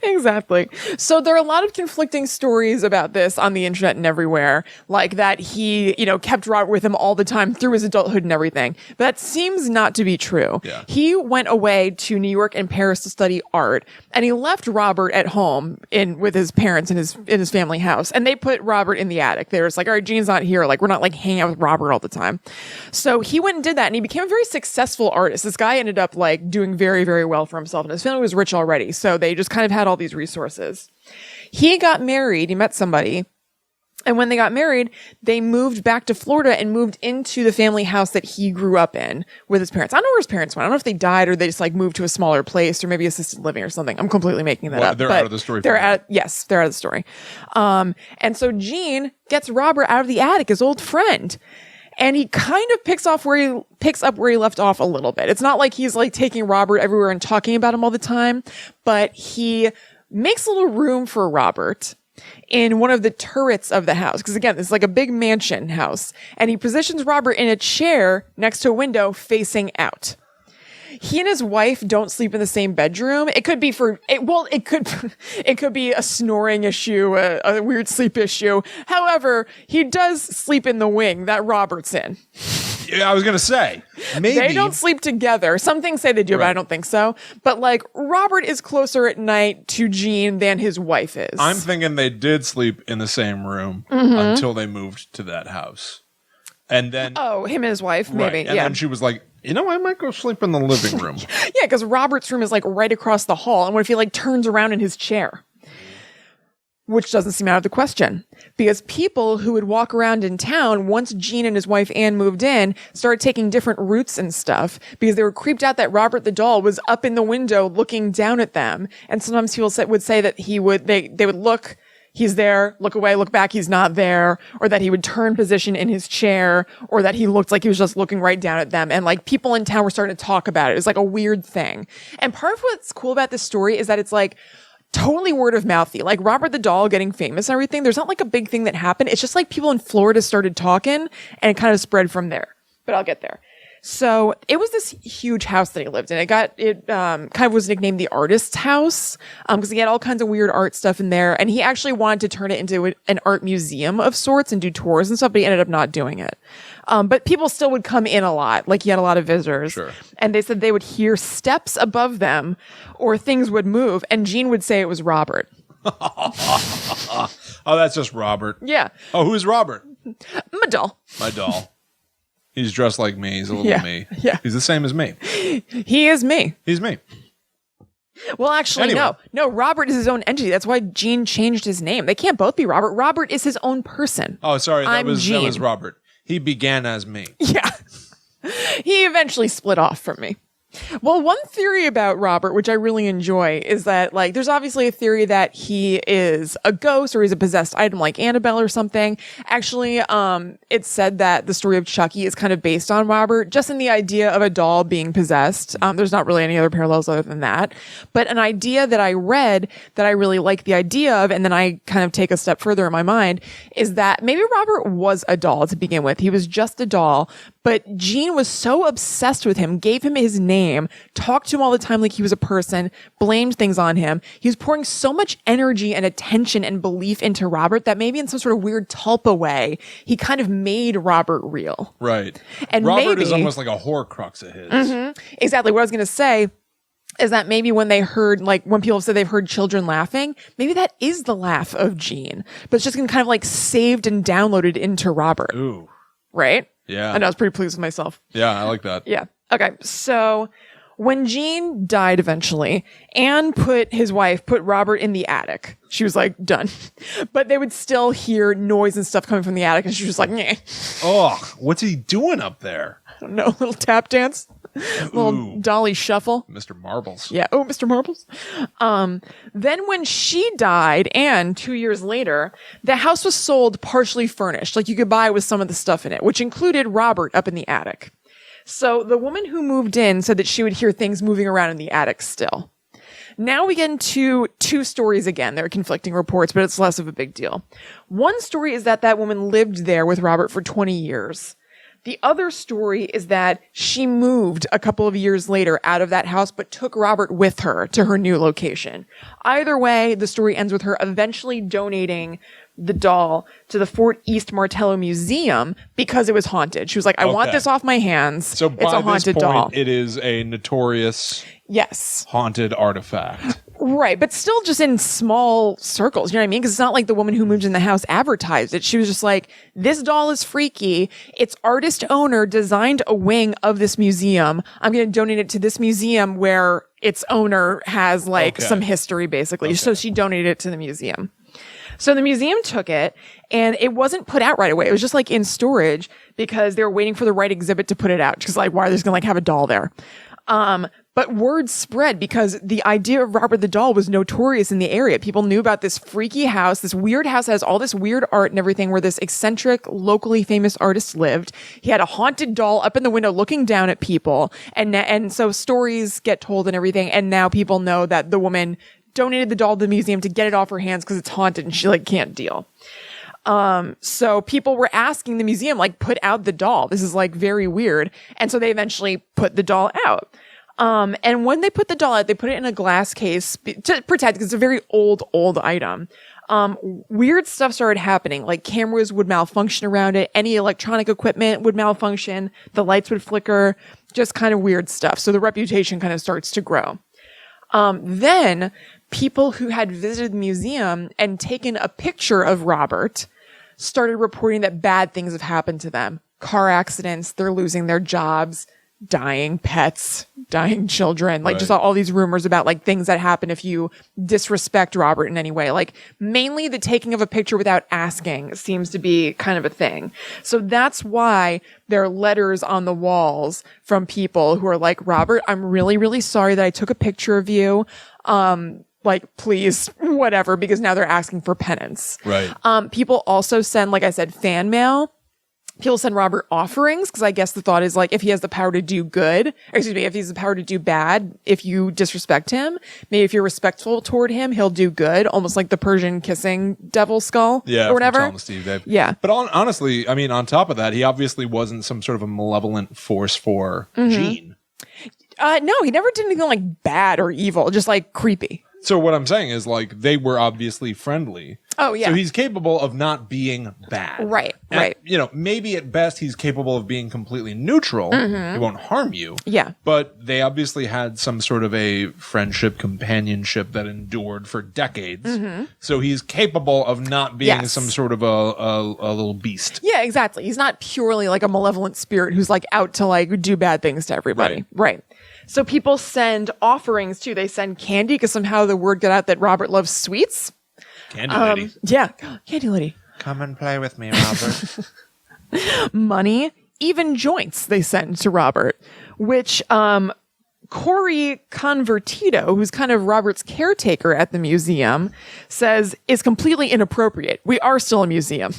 Exactly. So there are a lot of conflicting stories about this on the internet and everywhere, like that he, kept Robert with him all the time through his adulthood and everything. But that seems not to be true. Yeah. He went away to New York and Paris to study art, and he left Robert at home with his parents in his family house, and they put Robert in the attic. They were just like, all right, Gene's not here. Like, we're not like hanging out with Robert all the time. So he went and did that, and he became a very successful artist. This guy ended up like doing very, very well for himself, and his family was rich already. So they just kind of had all these resources. He got married. He met somebody. And when they got married, they moved back to Florida and moved into the family house that he grew up in with his parents. I don't know where his parents went. I don't know if they died or they just like moved to a smaller place or maybe assisted living or something. I'm completely making that up. They're out of the story. Yes, they're out of the story. And so Gene gets Robert out of the attic, his old friend. And he kind of picks up where he left off a little bit. It's not like he's like taking Robert everywhere and talking about him all the time, but he makes a little room for Robert in one of the turrets of the house. Because again, this is like a big mansion house. And he positions Robert in a chair next to a window facing out. He and his wife don't sleep in the same bedroom. It could be it could be a snoring issue, a weird sleep issue. However, he does sleep in the wing that Robert's in. Yeah, I was going to say. Maybe. They don't sleep together. Some things say they do, but I don't think so. But like, Robert is closer at night to Gene than his wife is. I'm thinking they did sleep in the same room until they moved to that house. And then... Oh, him and his wife, maybe. And then she was like, I might go sleep in the living room. Yeah, because Robert's room is like right across the hall. And what if he like turns around in his chair? Which doesn't seem out of the question. Because people who would walk around in town, once Gene and his wife Anne moved in, started taking different routes and stuff because they were creeped out that Robert the doll was up in the window looking down at them. And sometimes people would say that they would look, he's there, look away, look back, he's not there, or that he would turn position in his chair, or that he looked like he was just looking right down at them. And like people in town were starting to talk about it. It was like a weird thing. And part of what's cool about this story is that it's like, totally word of mouthy, like Robert the doll getting famous and everything. There's not like a big thing that happened. It's just like people in Florida started talking and it kind of spread from there, but I'll get there. So it was this huge house that he lived in. It kind of was nicknamed the artist's house, because he had all kinds of weird art stuff in there. And he actually wanted to turn it into an art museum of sorts and do tours and stuff, but he ended up not doing it. But people still would come in a lot. Like he had a lot of visitors. Sure. And they said they would hear steps above them or things would move. And Gene would say it was Robert. Oh, that's just Robert. Yeah. Oh, who's Robert? My doll. My doll. He's dressed like me. He's a little me. Yeah. He's the same as me. He is me. He's me. Well, actually, Anyway. No, Robert is his own entity. That's why Gene changed his name. They can't both be Robert. Robert is his own person. Oh, sorry. That I'm was Gene. Robert. He began as me. Yeah. He eventually split off from me. Well, one theory about Robert, which I really enjoy, is that, like, there's obviously a theory that he is a ghost or he's a possessed item like Annabelle or something. Actually, it's said that the story of Chucky is kind of based on Robert, just in the idea of a doll being possessed. There's not really any other parallels other than that. But an idea that I read that I really like the idea of, and then I kind of take a step further in my mind, is that maybe Robert was a doll to begin with. He was just a doll, but Gene was so obsessed with him, gave him his name, talked to him all the time like he was a person, blamed things on him. He was pouring so much energy and attention and belief into Robert that maybe in some sort of weird tulpa way, he kind of made Robert real. Right. And Robert maybe, is almost like a Horcrux of his. Exactly what I was going to say is that maybe when they heard, like when people said they've heard children laughing, maybe that is the laugh of Jean, but it's just been kind of like saved and downloaded into Robert. Ooh. Right? Yeah. And I was pretty pleased with myself. Yeah, I like that. Yeah. Okay. So when Jean died eventually, Anne put Robert in the attic. She was like, done. But they would still hear noise and stuff coming from the attic. And she was like, nah. Oh, what's he doing up there? I don't know. A little tap dance. Little dolly shuffle. Mr. Marbles. Yeah. Oh, Mr. Marbles. Then when she died, and 2 years later, the house was sold partially furnished. Like you could buy with some of the stuff in it, which included Robert up in the attic. So the woman who moved in said that she would hear things moving around in the attic still. Now we get into two stories again. There are conflicting reports, but it's less of a big deal. One story is that woman lived there with Robert for 20 years. The other story is that she moved a couple of years later out of that house, but took Robert with her to her new location. Either way, the story ends with her eventually donating the doll to the Fort East Martello Museum because it was haunted. She was like, I want this off my hands. So it's a haunted doll. It is a notorious haunted artifact. Right, but still just in small circles, you know what I mean? Because it's not like the woman who moved in the house advertised it. She was just like, this doll is freaky. Its artist owner designed a wing of this museum. I'm going to donate it to this museum where its owner has some history, basically. So she donated it to the museum. So the museum took it, and it wasn't put out right away. It was just like in storage because they were waiting for the right exhibit to put it out. Because like, why are they just going to have a doll there? But word spread because the idea of Robert the doll was notorious in the area. People knew about this freaky house, this weird house that has all this weird art and everything where this eccentric, locally famous artist lived. He had a haunted doll up in the window looking down at people. And so stories get told and everything. And now people know that the woman donated the doll to the museum to get it off her hands because it's haunted and she can't deal. So people were asking the museum, put out the doll. This is very weird. And so they eventually put the doll out. And when they put the doll out, they put it in a glass case to protect because it's a very old item. Weird stuff started happening. Cameras would malfunction around it. Any electronic equipment would malfunction. The lights would flicker. Just kind of weird stuff. So the reputation kind of starts to grow. Then people who had visited the museum and taken a picture of Robert started reporting that bad things have happened to them. Car accidents, they're losing their jobs, dying pets, dying children, just all these rumors about things that happen if you disrespect Robert in any way. Mainly the taking of a picture without asking seems to be kind of a thing. So that's why there are letters on the walls from people who are like, Robert, I'm really, really sorry that I took a picture of you. Please, whatever, because now they're asking for penance. Right. People also send, like I said, fan mail. People send Robert offerings because I guess the thought is if he has the power to do good, if he has the power to do bad, if you disrespect him, maybe if you're respectful toward him, he'll do good, almost like the Persian kissing devil skull or whatever. From Steve, Dave. Yeah. But honestly, I mean, on top of that, he obviously wasn't some sort of a malevolent force for Jean. No, he never did anything bad or evil, just creepy. So what I'm saying is they were obviously friendly. Oh, yeah. So he's capable of not being bad. Right, and, right. Maybe at best he's capable of being completely neutral. He won't harm you. Yeah. But they obviously had some sort of a friendship, companionship that endured for decades. So he's capable of not being some sort of a little beast. Yeah, exactly. He's not purely a malevolent spirit who's out to do bad things to everybody. Right. So people send offerings too. They send candy because somehow the word got out that Robert loves sweets. Candy lady. Yeah, candy lady. Come and play with me, Robert. Money, even joints they send to Robert, which Corey Convertito, who's kind of Robert's caretaker at the museum, says is completely inappropriate. We are still a museum.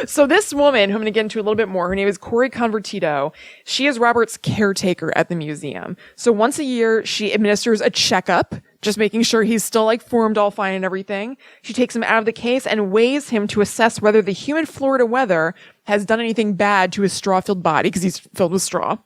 So this woman, who I'm going to get into a little bit more, her name is Corey Convertito. She is Robert's caretaker at the museum. So once a year, she administers a checkup, just making sure he's still formed all fine and everything. She takes him out of the case and weighs him to assess whether the humid Florida weather has done anything bad to his straw-filled body, because he's filled with straw.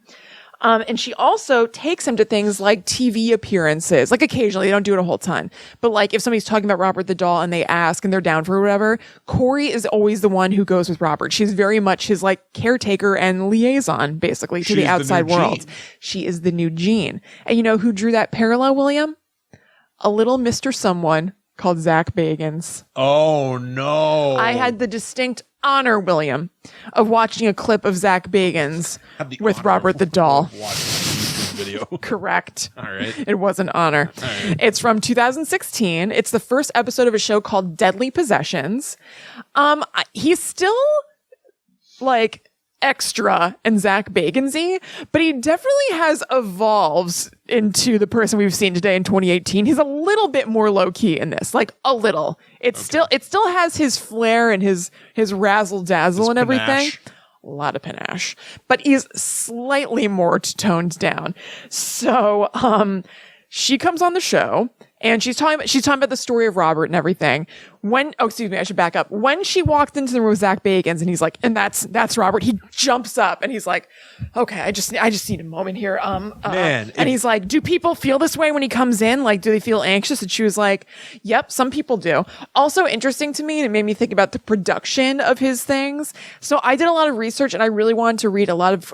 And she also takes him to things like TV appearances, like occasionally, they don't do it a whole ton. But like if somebody's talking about Robert the doll and they ask and they're down for whatever, Corey is always the one who goes with Robert. She's very much his like caretaker and liaison basically to the outside world. She is the new Jean. And you know who drew that parallel, William? A little Mr. Someone called Zach Bagans. Oh no. I had the distinct honor, William, of watching a clip of Zach Bagans with Robert the doll. Video. Correct. All right. It was an honor. Right. It's from 2016. It's the first episode of a show called Deadly Possessions. He's still like extra and Zach Bagans-y, but he definitely has evolved into the person we've seen today in 2018. He's a little bit more low key in this, like a little. It still has his flair and his razzle dazzle and everything. Panache. A lot of panache, but he's slightly more toned down. So, she comes on the show and she's talking about the story of Robert and everything. Excuse me, I should back up. When she walked into the room with Zach Bagans and he's like, and that's Robert, he jumps up and he's like, okay, I just need a moment here. Man, and he's like, do people feel this way when he comes in? Like, do they feel anxious? And she was like, yep, some people do. Also interesting to me, and it made me think about the production of his things. So I did a lot of research and I really wanted to read a lot of,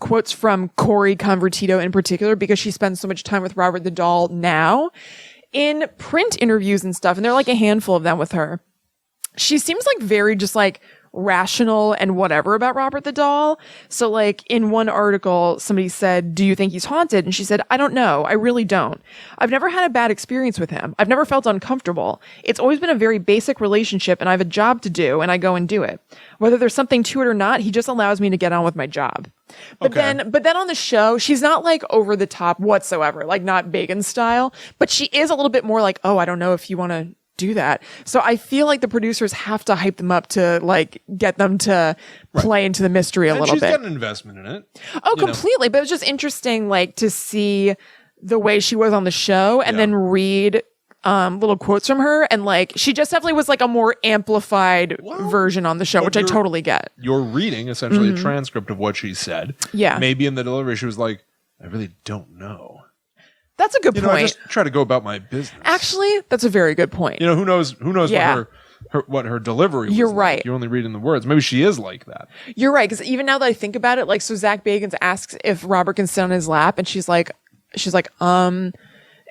quotes from Corey Convertito in particular, because she spends so much time with Robert the doll now in print interviews and stuff. And there are like a handful of them with her. She seems like very just like rational and whatever about Robert the doll. So like in one article, somebody said, do you think he's haunted? And she said, I don't know. I really don't. I've never had a bad experience with him. I've never felt uncomfortable. It's always been a very basic relationship and I have a job to do and I go and do it. Whether there's something to it or not, he just allows me to get on with my job. But then on the show, she's not like over the top whatsoever, like not Bagan style, but she is a little bit more like, oh, I don't know if you want to do that. So I feel like the producers have to hype them up to like get them to play into the mystery a little bit. She's got an investment in it. Oh, completely. But it was just interesting, like to see the way she was on the show and then read little quotes from her. And like, she just definitely was like a more amplified version on the show, which I totally get. You're reading essentially a transcript of what she said. Yeah. Maybe in the delivery, she was like, I really don't know. That's a good point. I just try to go about my business. Actually, that's a very good point. Who knows what her delivery was. You're right. Like. You're only reading the words. Maybe she is like that. You're right. Because even now that I think about it, like, so Zach Bagans asks if Robert can sit on his lap and she's like,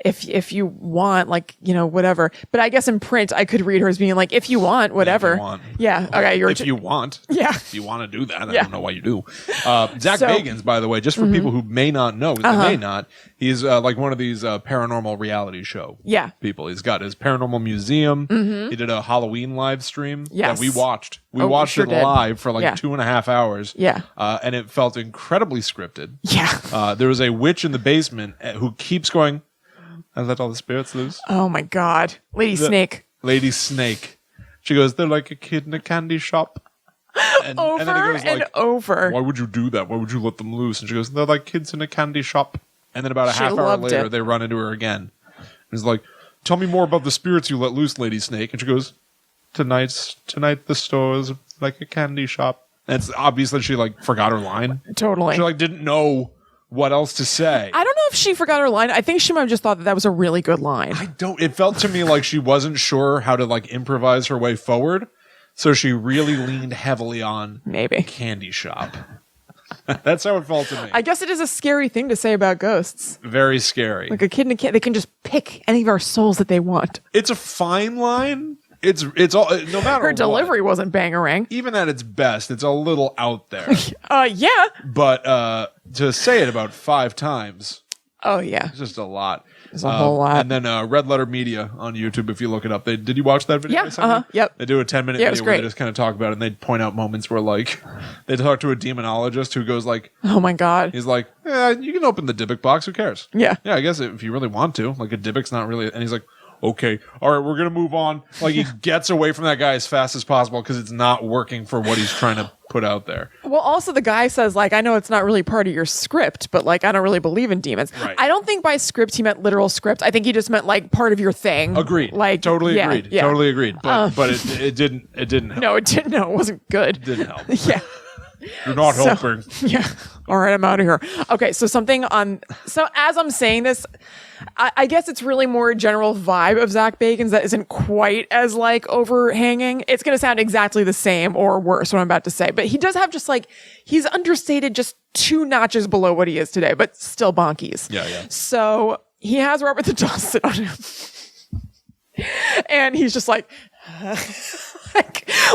if you want, like, whatever. But I guess in print, I could read her as being like, if you want, whatever. If you want. Yeah. Okay. If you want. Yeah. If you want to do that. I don't know why you do. Zach Bagans, by the way, just for people who may not know, they may not, he's like one of these paranormal reality show people. He's got his paranormal museum. He did a Halloween live stream that we watched. We watched it live for like 2.5 hours. Yeah. And it felt incredibly scripted. Yeah. There was a witch in the basement who keeps going, I let all the spirits loose. Oh my God. Lady Snake. Lady Snake. She goes, they're like a kid in a candy shop. And, over and then it goes and like, over. Why would you do that? Why would you let them loose? And she goes, they're like kids in a candy shop. And then about a half hour later, they run into her again. And it's like, tell me more about the spirits you let loose, Lady Snake. And she goes, tonight the store is like a candy shop. And it's obvious that she like forgot her line. Totally. She like didn't know what else to say. I don't know if she forgot her line. I think she might have just thought that was a really good line. It felt to me like she wasn't sure how to like improvise her way forward. So she really leaned heavily on maybe candy shop. That's how it felt to me. I guess it is a scary thing to say about ghosts. Very scary. Like a kid in a candy, they can just pick any of our souls that they want. It's a fine line. It's all, no matter her delivery wasn't bangarang. Even at its best, it's a little out there. Yeah. But to say it about 5 times. Oh yeah. It's just a lot. It's a whole lot. And then Red Letter Media on YouTube, if you look it up. Did you watch that video? Yeah. Yep. They do a 10-minute video where they just kind of talk about it, and they point out moments where like they talk to a demonologist who goes like, oh my God. He's like, yeah, you can open the Dybbuk box. Who cares? Yeah. Yeah, I guess if you really want to. Like a Dybbuk's not really, and he's like, okay, all right, we're going to move on. Like he gets away from that guy as fast as possible because it's not working for what he's trying to put out there. Well, also the guy says like, I know it's not really part of your script, but like, I don't really believe in demons. Right. I don't think by script he meant literal script. I think he just meant like part of your thing. Agreed. Like totally agreed. Yeah. Totally agreed. But it didn't help. No, it didn't. No, it wasn't good. It didn't help. Yeah. You're not helping. Yeah. All right, I'm out of here. Okay, so as I'm saying this, I guess it's really more a general vibe of Zach Bagans that isn't quite as like overhanging. It's going to sound exactly the same or worse what I'm about to say, but he does have just like, he's understated just 2 notches below what he is today, but still bonkies. Yeah. So he has Robert the Doll sit on him. And he's just like,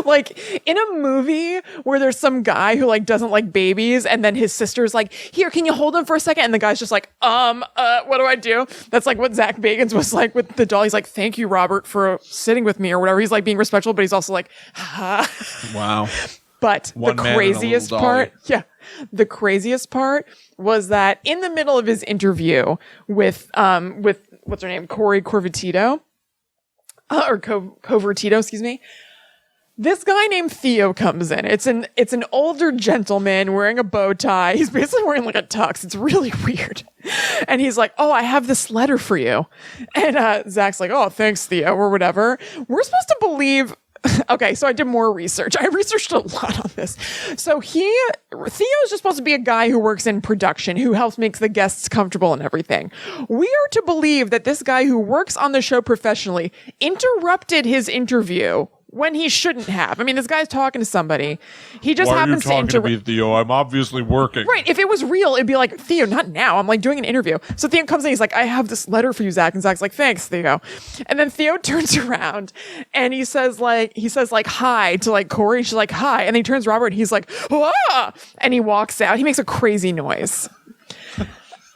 like in a movie where there's some guy who like doesn't like babies and then his sister's like, here, can you hold him for a second? And the guy's just like, what do I do? That's like what Zach Bagans was like with the doll. He's like, thank you, Robert, for sitting with me or whatever. He's like being respectful, but he's also like, Wow. But One the man craziest and a little part, the craziest part was that in the middle of his interview with what's her name, Corey Corvatito, Covertito, excuse me. This guy named Theo comes in. It's an older gentleman wearing a bow tie. He's basically wearing like a tux. It's really weird. And he's like, oh, I have this letter for you. And Zach's like, oh, thanks, Theo, or whatever. We're supposed to believe. Okay, so I did more research. I researched a lot on this. So Theo's just supposed to be a guy who works in production, who helps make the guests comfortable and everything. We are to believe that this guy who works on the show professionally interrupted his interview when he shouldn't have. I mean, this guy's talking to somebody. He just happens to interrupt. me, Theo? I'm obviously working. Right. If it was real, it'd be like, Theo, not now. I'm like doing an interview. So Theo comes in. He's like, I have this letter for you, Zach. And Zach's like, thanks, Theo. And then Theo turns around and he says hi to like Corey. She's like, hi. And then he turns Robert and he's like, ah! And he walks out. He makes a crazy noise.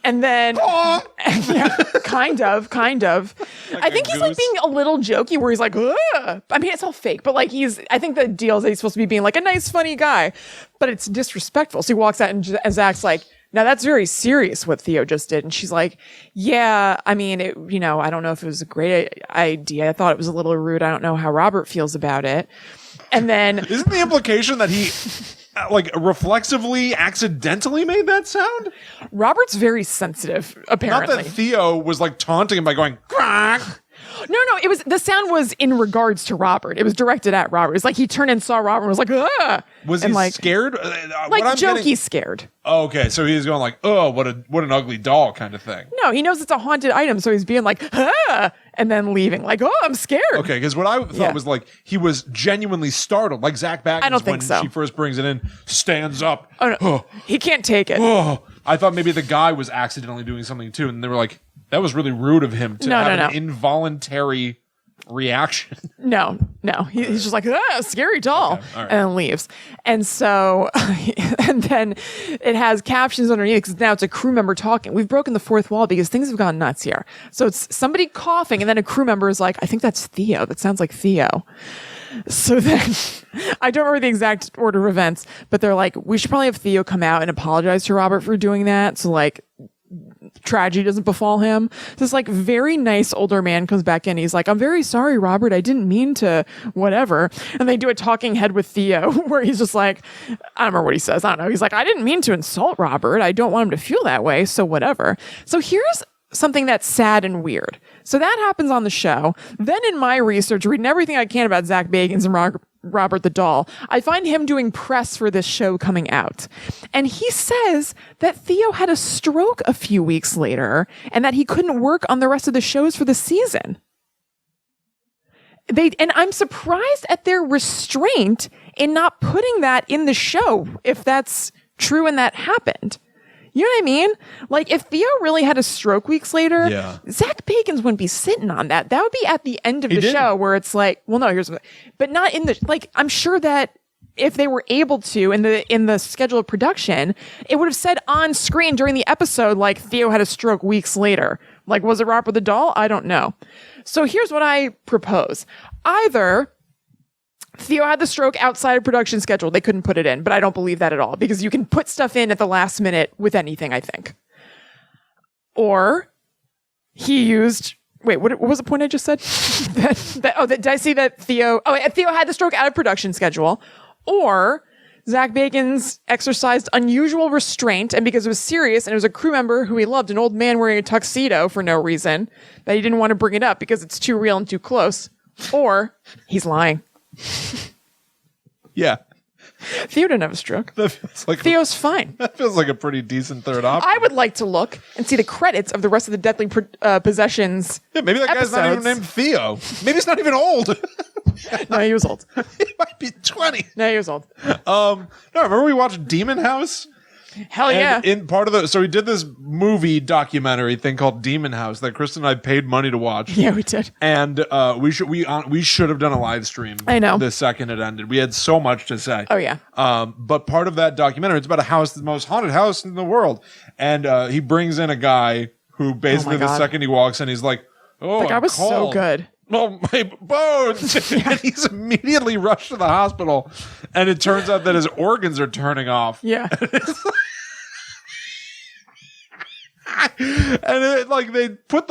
And then, yeah, kind of. I think he's like being a little jokey where he's like, ugh. I mean, it's all fake, but like I think the deal is that he's supposed to be being like a nice, funny guy, but it's disrespectful. So he walks out and Zach's like, now that's very serious what Theo just did. And she's like, yeah, I mean, I don't know if it was a great idea. I thought it was a little rude. I don't know how Robert feels about it. And then isn't the implication that he like reflexively accidentally made that sound? Robert's very sensitive, apparently. Not that Theo was like taunting him by going, quack. No, the sound was in regards to Robert. It was directed at Robert. It was like he turned and saw Robert and was like, ah! Was he like, scared? Like jokey scared. Oh, okay, so he was going like, oh, what an ugly doll kind of thing. No, he knows it's a haunted item, so he's being like, ah! And then leaving like, oh, I'm scared. Okay, because what I thought was like he was genuinely startled, like Zach Bagans I don't think when so. she first brings it in, stands up. Oh, no. He can't take it. Oh, I thought maybe the guy was accidentally doing something too, and they were like, that was really rude of him to have an involuntary reaction. No. He's just like, scary doll. Okay, all right. And then leaves. And so, and then it has captions underneath because now it's a crew member talking. We've broken the fourth wall because things have gone nuts here. So it's somebody coughing and then a crew member is like, I think that's Theo. That sounds like Theo. So then, I don't remember the exact order of events, but they're like, we should probably have Theo come out and apologize to Robert for doing that. So like, tragedy doesn't befall him. This like very nice older man comes back in. He's like, I'm very sorry, Robert. I didn't mean to whatever. And they do a talking head with Theo where he's just like, I don't remember what he says. I don't know. He's like, I didn't mean to insult Robert. I don't want him to feel that way. So whatever. So here's something that's sad and weird. So that happens on the show. Then in my research, reading everything I can about Zach Bagans and Robert the Doll, I find him doing press for this show coming out. And he says that Theo had a stroke a few weeks later and that he couldn't work on the rest of the shows for the season. And I'm surprised at their restraint in not putting that in the show if that's true and that happened. You know what I mean? Like, if Theo really had a stroke weeks later, Zach Bagans wouldn't be sitting on that. That would be at the end of the show where it's like, well, no, but not in the, like, I'm sure that if they were able to in the schedule of production, it would have said on screen during the episode, like, Theo had a stroke weeks later. Like, was it Robert the Doll? I don't know. So here's what I propose. Either Theo had the stroke outside of production schedule. They couldn't put it in, but I don't believe that at all because you can put stuff in at the last minute with anything, I think. Or he used, wait, what was the point I just said? Did I see that Theo had the stroke out of production schedule? Or Zach Bagans exercised unusual restraint, and because it was serious and it was a crew member who he loved, an old man wearing a tuxedo for no reason, that he didn't want to bring it up because it's too real and too close. Or he's lying. Yeah. Theo didn't have a stroke. That feels like Theo's fine. that feels like a pretty decent third option. I would like to look and see the credits of the rest of the Deadly Possessions. Yeah, maybe that guy's not even episodes. named Theo. Maybe he's not even old. No, he was old. He might be 20. No, he was old. No, remember we watched Demon House? Hell yeah. And in part of so we did this movie documentary thing called Demon House that Kristen and I paid money to watch. Yeah, we did. And we should have done a live stream. I know. The second it ended, we had so much to say. Oh, yeah. But part of that documentary, it's about a house, the most haunted house in the world, and he brings in a guy who basically the God. second he walks in, he's like, "Oh, The guy I'm was so cold. good. Oh, my bones!" And he's immediately rushed to the hospital, and it turns out that his organs are turning off. Yeah. And they put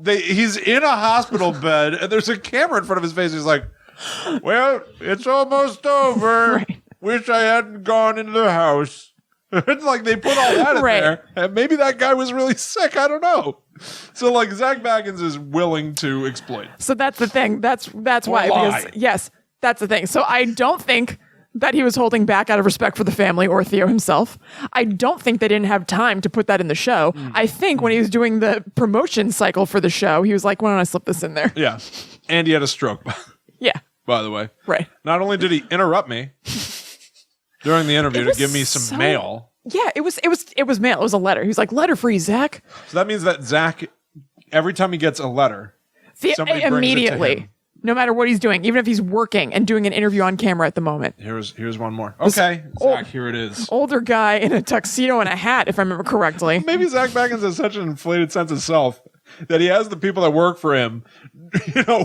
he's in a hospital bed and there's a camera in front of his face. He's like, "Well, it's almost over. Right. Wish I hadn't gone into the house." It's like they put all that in Right. there, and maybe that guy was really sick. I don't know. So Zach Baggins is willing to exploit. So that's the thing. That's why. lie. Because yes, that's the thing. So I don't think that he was holding back out of respect for the family or Theo himself. I don't think they didn't have time to put that in the show. I think when he was doing the promotion cycle for the show, he was like, "Why don't I slip this in there?" Yeah, and he had a stroke. Yeah. By the way, Right. Not only did he interrupt me during the interview to was give me some mail. Yeah, it was mail. It was a letter. He was like, "Letter for you, Zach." So that means that Zach, every time he gets a letter, somebody brings it to Immediately. him. No matter what he's doing, even if he's working and doing an interview on camera at the moment. Here's one more. Okay, Zach, here it is. Older guy in a tuxedo and a hat, if I remember correctly. Maybe Zach Baggins has such an inflated sense of self that he has the people that work for him,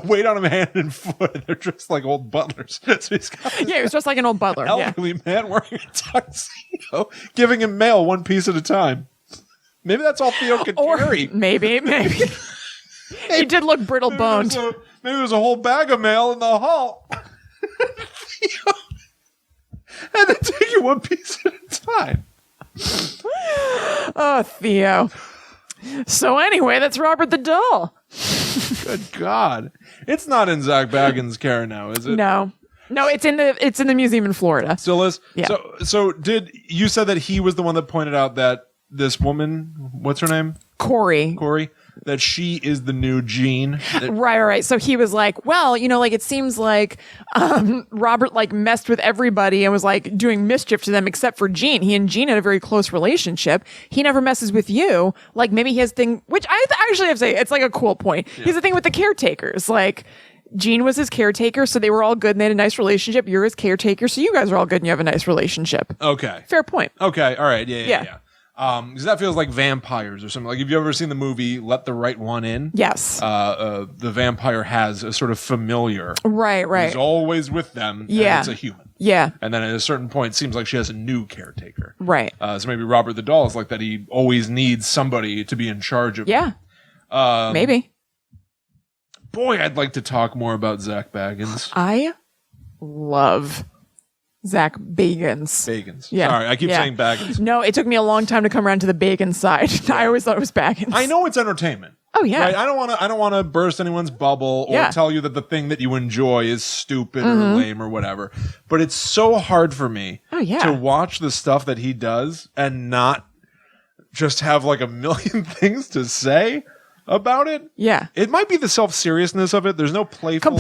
wait on him hand and foot. They're just like old butlers. So he's got this Yeah, he was just like an old butler. Yeah. elderly man wearing a tuxedo, giving him mail one piece at a time. Maybe that's all Theo could Or carry. maybe. He did look brittle boned. Maybe there's a whole bag of mail in the hall. And they take it one piece at a time. Oh, Theo. So anyway, that's Robert the Doll. Good God. It's not in Zach Baggins' care now, is it? No, it's in the museum in Florida. Still is? Yeah. So you said that he was the one that pointed out that this woman, what's her name? Corey. That she is the new Jean. Right. So he was like, well, it seems like Robert messed with everybody and was doing mischief to them except for Jean. He and Jean had a very close relationship. He never messes with you. Maybe he has thing, which I actually have to say, it's a cool point. Yeah. He's the thing with the caretakers. Jean was his caretaker, so they were all good and they had a nice relationship. You're his caretaker, so you guys are all good and you have a nice relationship. Okay. Fair point. Okay. All right. Yeah. Because that feels like vampires or something. Have you ever seen the movie Let the Right One In? Yes. The vampire has a sort of familiar. Right. He's always with them. Yeah. And it's a human. Yeah. And then at a certain point, it seems like she has a new caretaker. Right. So maybe Robert the Doll is like that. He always needs somebody to be in charge of him. Yeah. Maybe. Boy, I'd like to talk more about Zach Baggins. I love Zach Baggins. Yeah. Sorry, I keep saying Baggins. No, it took me a long time to come around to the bacon side. I always thought it was Baggins. I know it's entertainment. Oh yeah. Right? I don't want to burst anyone's bubble or tell you that the thing that you enjoy is stupid or lame or whatever. But it's so hard for me to watch the stuff that he does and not just have a million things to say about it. Yeah. It might be the self-seriousness of it. There's no playful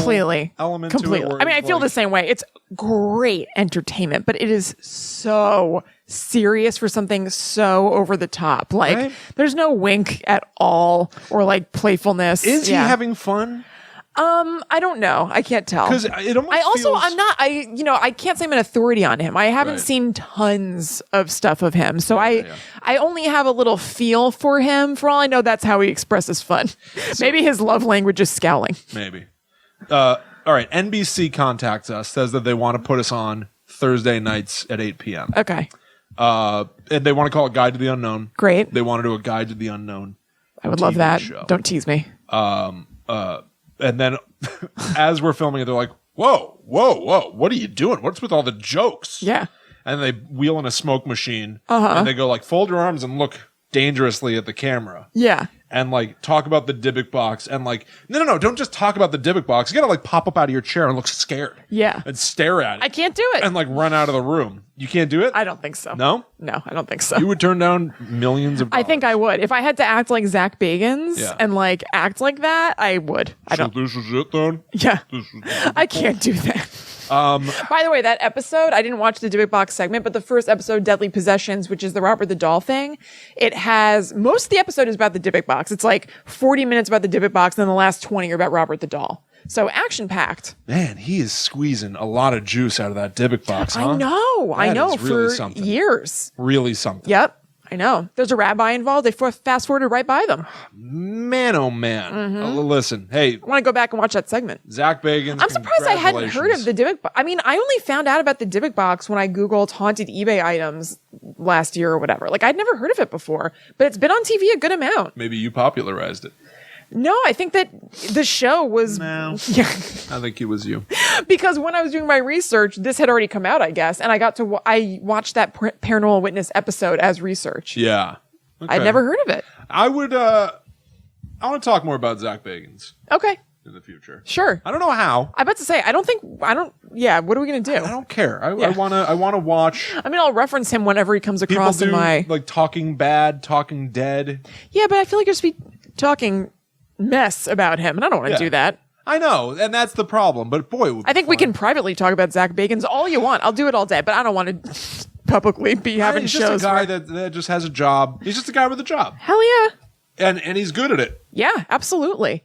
element to it. I feel the same way. It's great entertainment, but it is so serious for something so over the top. There's no wink at all or playfulness. Is he having fun? I don't know. I can't tell. Because it almost I can't say I'm an authority on him. I haven't seen tons of stuff of him. So I only have a little feel for him. For all I know, that's how he expresses fun. Maybe his love language is scowling. Maybe. All right. NBC contacts us, says that they want to put us on Thursday nights at 8 p.m. Okay. And they want to call it Guide to the Unknown. Great. They want to do a Guide to the Unknown. I would love that. Show. Don't tease me. And then as we're filming it, they're like, whoa, what are you doing? What's with all the jokes? Yeah. And they wheel in a smoke machine and they go fold your arms and look dangerously at the camera. Yeah. and like talk about the Dybbuk box and like no, don't just talk about the Dybbuk box. You gotta like pop up out of your chair and look scared. Yeah. And stare at it. I can't do it. And like run out of the room. You can't do it? I don't think so. No? No, I don't think so. You would turn down millions of dollars. I think I would. If I had to act like Zach Bagans Yeah. and like act like that, I would. I don't. So this is it then? Yeah. This is I can't do that. By the way, that episode, I didn't watch the Dybbuk box segment, but the first episode, Deadly Possessions, which is the Robert the Doll thing, it has, most of the episode is about the Dybbuk box. It's like 40 minutes about the Dybbuk box, and then the last 20 are about Robert the Doll. So action-packed. Man, he is squeezing a lot of juice out of that Dybbuk box, huh? I know, That is really for something. years. Really something. Yep, I know. There's a rabbi involved. They fast-forwarded right by them. Man, oh man. Listen, hey, I want to go back and watch that segment. Zach Bagans. I'm surprised I hadn't heard of the Dybbuk box. I mean, I only found out about the Dybbuk box when I Googled haunted eBay items last year or whatever. Like, I'd never heard of it before, but it's been on TV a good amount. Maybe you popularized it. No, I think that the show was... No. Yeah. I think it was you. Because when I was doing my research, this had already come out, I guess, and I got to... I watched that Paranormal Witness episode as research. Yeah. Okay. I'd never heard of it. I would, I want to talk more about Zach Bagans Okay, in the future. sure. I don't know how. I about to say, yeah, what are we going to do? I don't care. I Yeah. want to watch I mean, I'll reference him whenever he comes people across do in my... like Talking Bad, Talking Dead. Yeah, but I feel like you'll just be talking mess about him, and I don't want to Yeah. do that. I know, and that's the problem. But boy, it would be I think we fun. can privately talk about Zach Bagans all you want. I'll do it all day, but I don't want to publicly be having He's shows. just a guy where- that just has a job. He's just a guy with a job, Hell yeah. and he's good at it. Yeah, absolutely.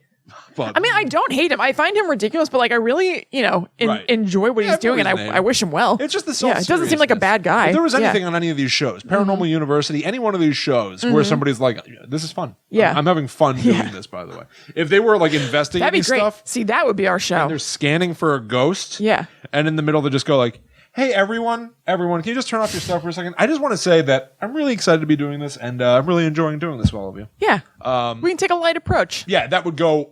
But I mean, I don't hate him. I find him ridiculous, but like I really, Right. enjoy what Yeah, he's I've doing, and always named. I wish him well. it's just the yeah, it doesn't seem like a bad guy. If there was Yeah. anything on any of these shows, Paranormal University, any one of these shows where somebody's like, "This is fun. Yeah. I'm having fun doing Yeah. this." By the way, if they were like investigating That'd be great. stuff, See, that would be our show. and they're scanning for a ghost, Yeah. and in the middle they just go like, "Hey, everyone, can you just turn off your stuff for a second? I just want to say that I'm really excited to be doing this, and I'm really enjoying doing this with all of you." Yeah. We can take a light approach. Yeah, that would go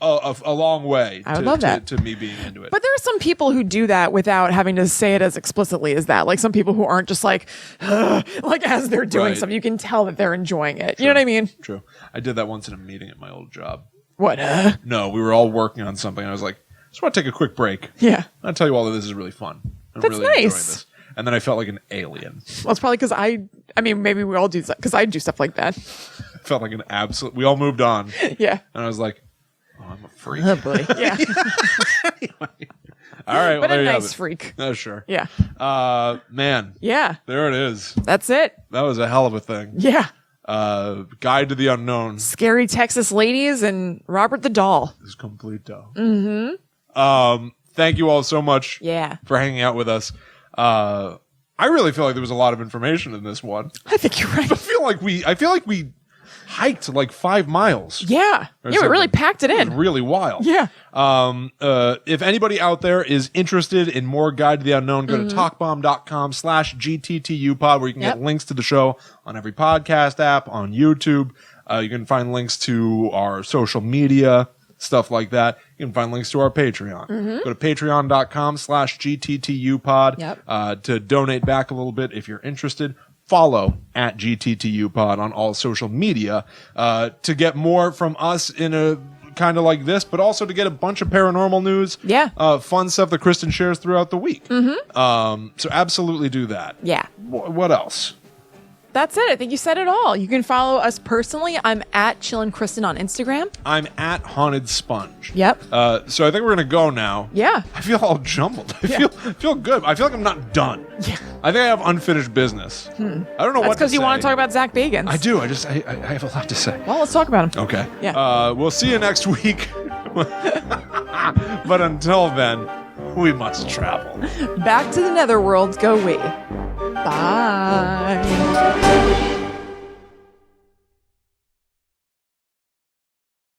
a long way. I would love that. to me being into it. But there are some people who do that without having to say it as explicitly as that. Like some people who aren't just like, like as they're doing Right. something, you can tell that they're enjoying it. You know what I mean? True. I did that once in a meeting at my old job. What? No, we were all working on something. And I was like, just want to take a quick break. Yeah. I'll tell you all that this is really fun. I'm That's really enjoying nice. this. And then I felt like an alien. Well, it's probably because I mean, maybe we all do that because I do stuff like that. I felt like an absolute. We all moved on. Yeah. And I was like, oh, I'm a freak. Oh boy. Yeah. All right. But well, there a you have nice it. freak. Oh, sure. Yeah. Man, Yeah. there it is. That's it. That was a hell of a thing. Yeah. Guide to the Unknown Scary Texas ladies and Robert the Doll. is complete. Thank you all so much Yeah. for hanging out with us. I really feel like there was a lot of information in this one. I think you're right. I feel like we hiked like 5 miles. Yeah. Or Yeah, we really something. packed it It was in. really wild. Yeah. If anybody out there is interested in more Guide to the Unknown, go to talkbomb.com/GTTUpod, where you can Yep. get links to the show on every podcast app, on YouTube. You can find links to our social media, stuff like that. You can find links to our Patreon. Go to patreon.com/GTTUpod Yep. to donate back a little bit if you're interested. Follow at GTTUpod on all social media to get more from us in a kind of like this, but also to get a bunch of paranormal news. Yeah. Fun stuff that Kristen shares throughout the week. So absolutely do that. Yeah. What else? That's it. I think you said it all. You can follow us personally. I'm at Chillin' Kristen on Instagram. I'm at Haunted Sponge. Yep. So I think we're gonna go now. Yeah. I feel all jumbled. I feel good. I feel like I'm not done. Yeah. I think I have unfinished business. I don't know That's what because you want to talk about Zach Bagans. I do. I have a lot to say. Well, let's talk about him. Okay. Yeah. We'll see you next week. But until then, we must travel. Back to the netherworld go we. Bye.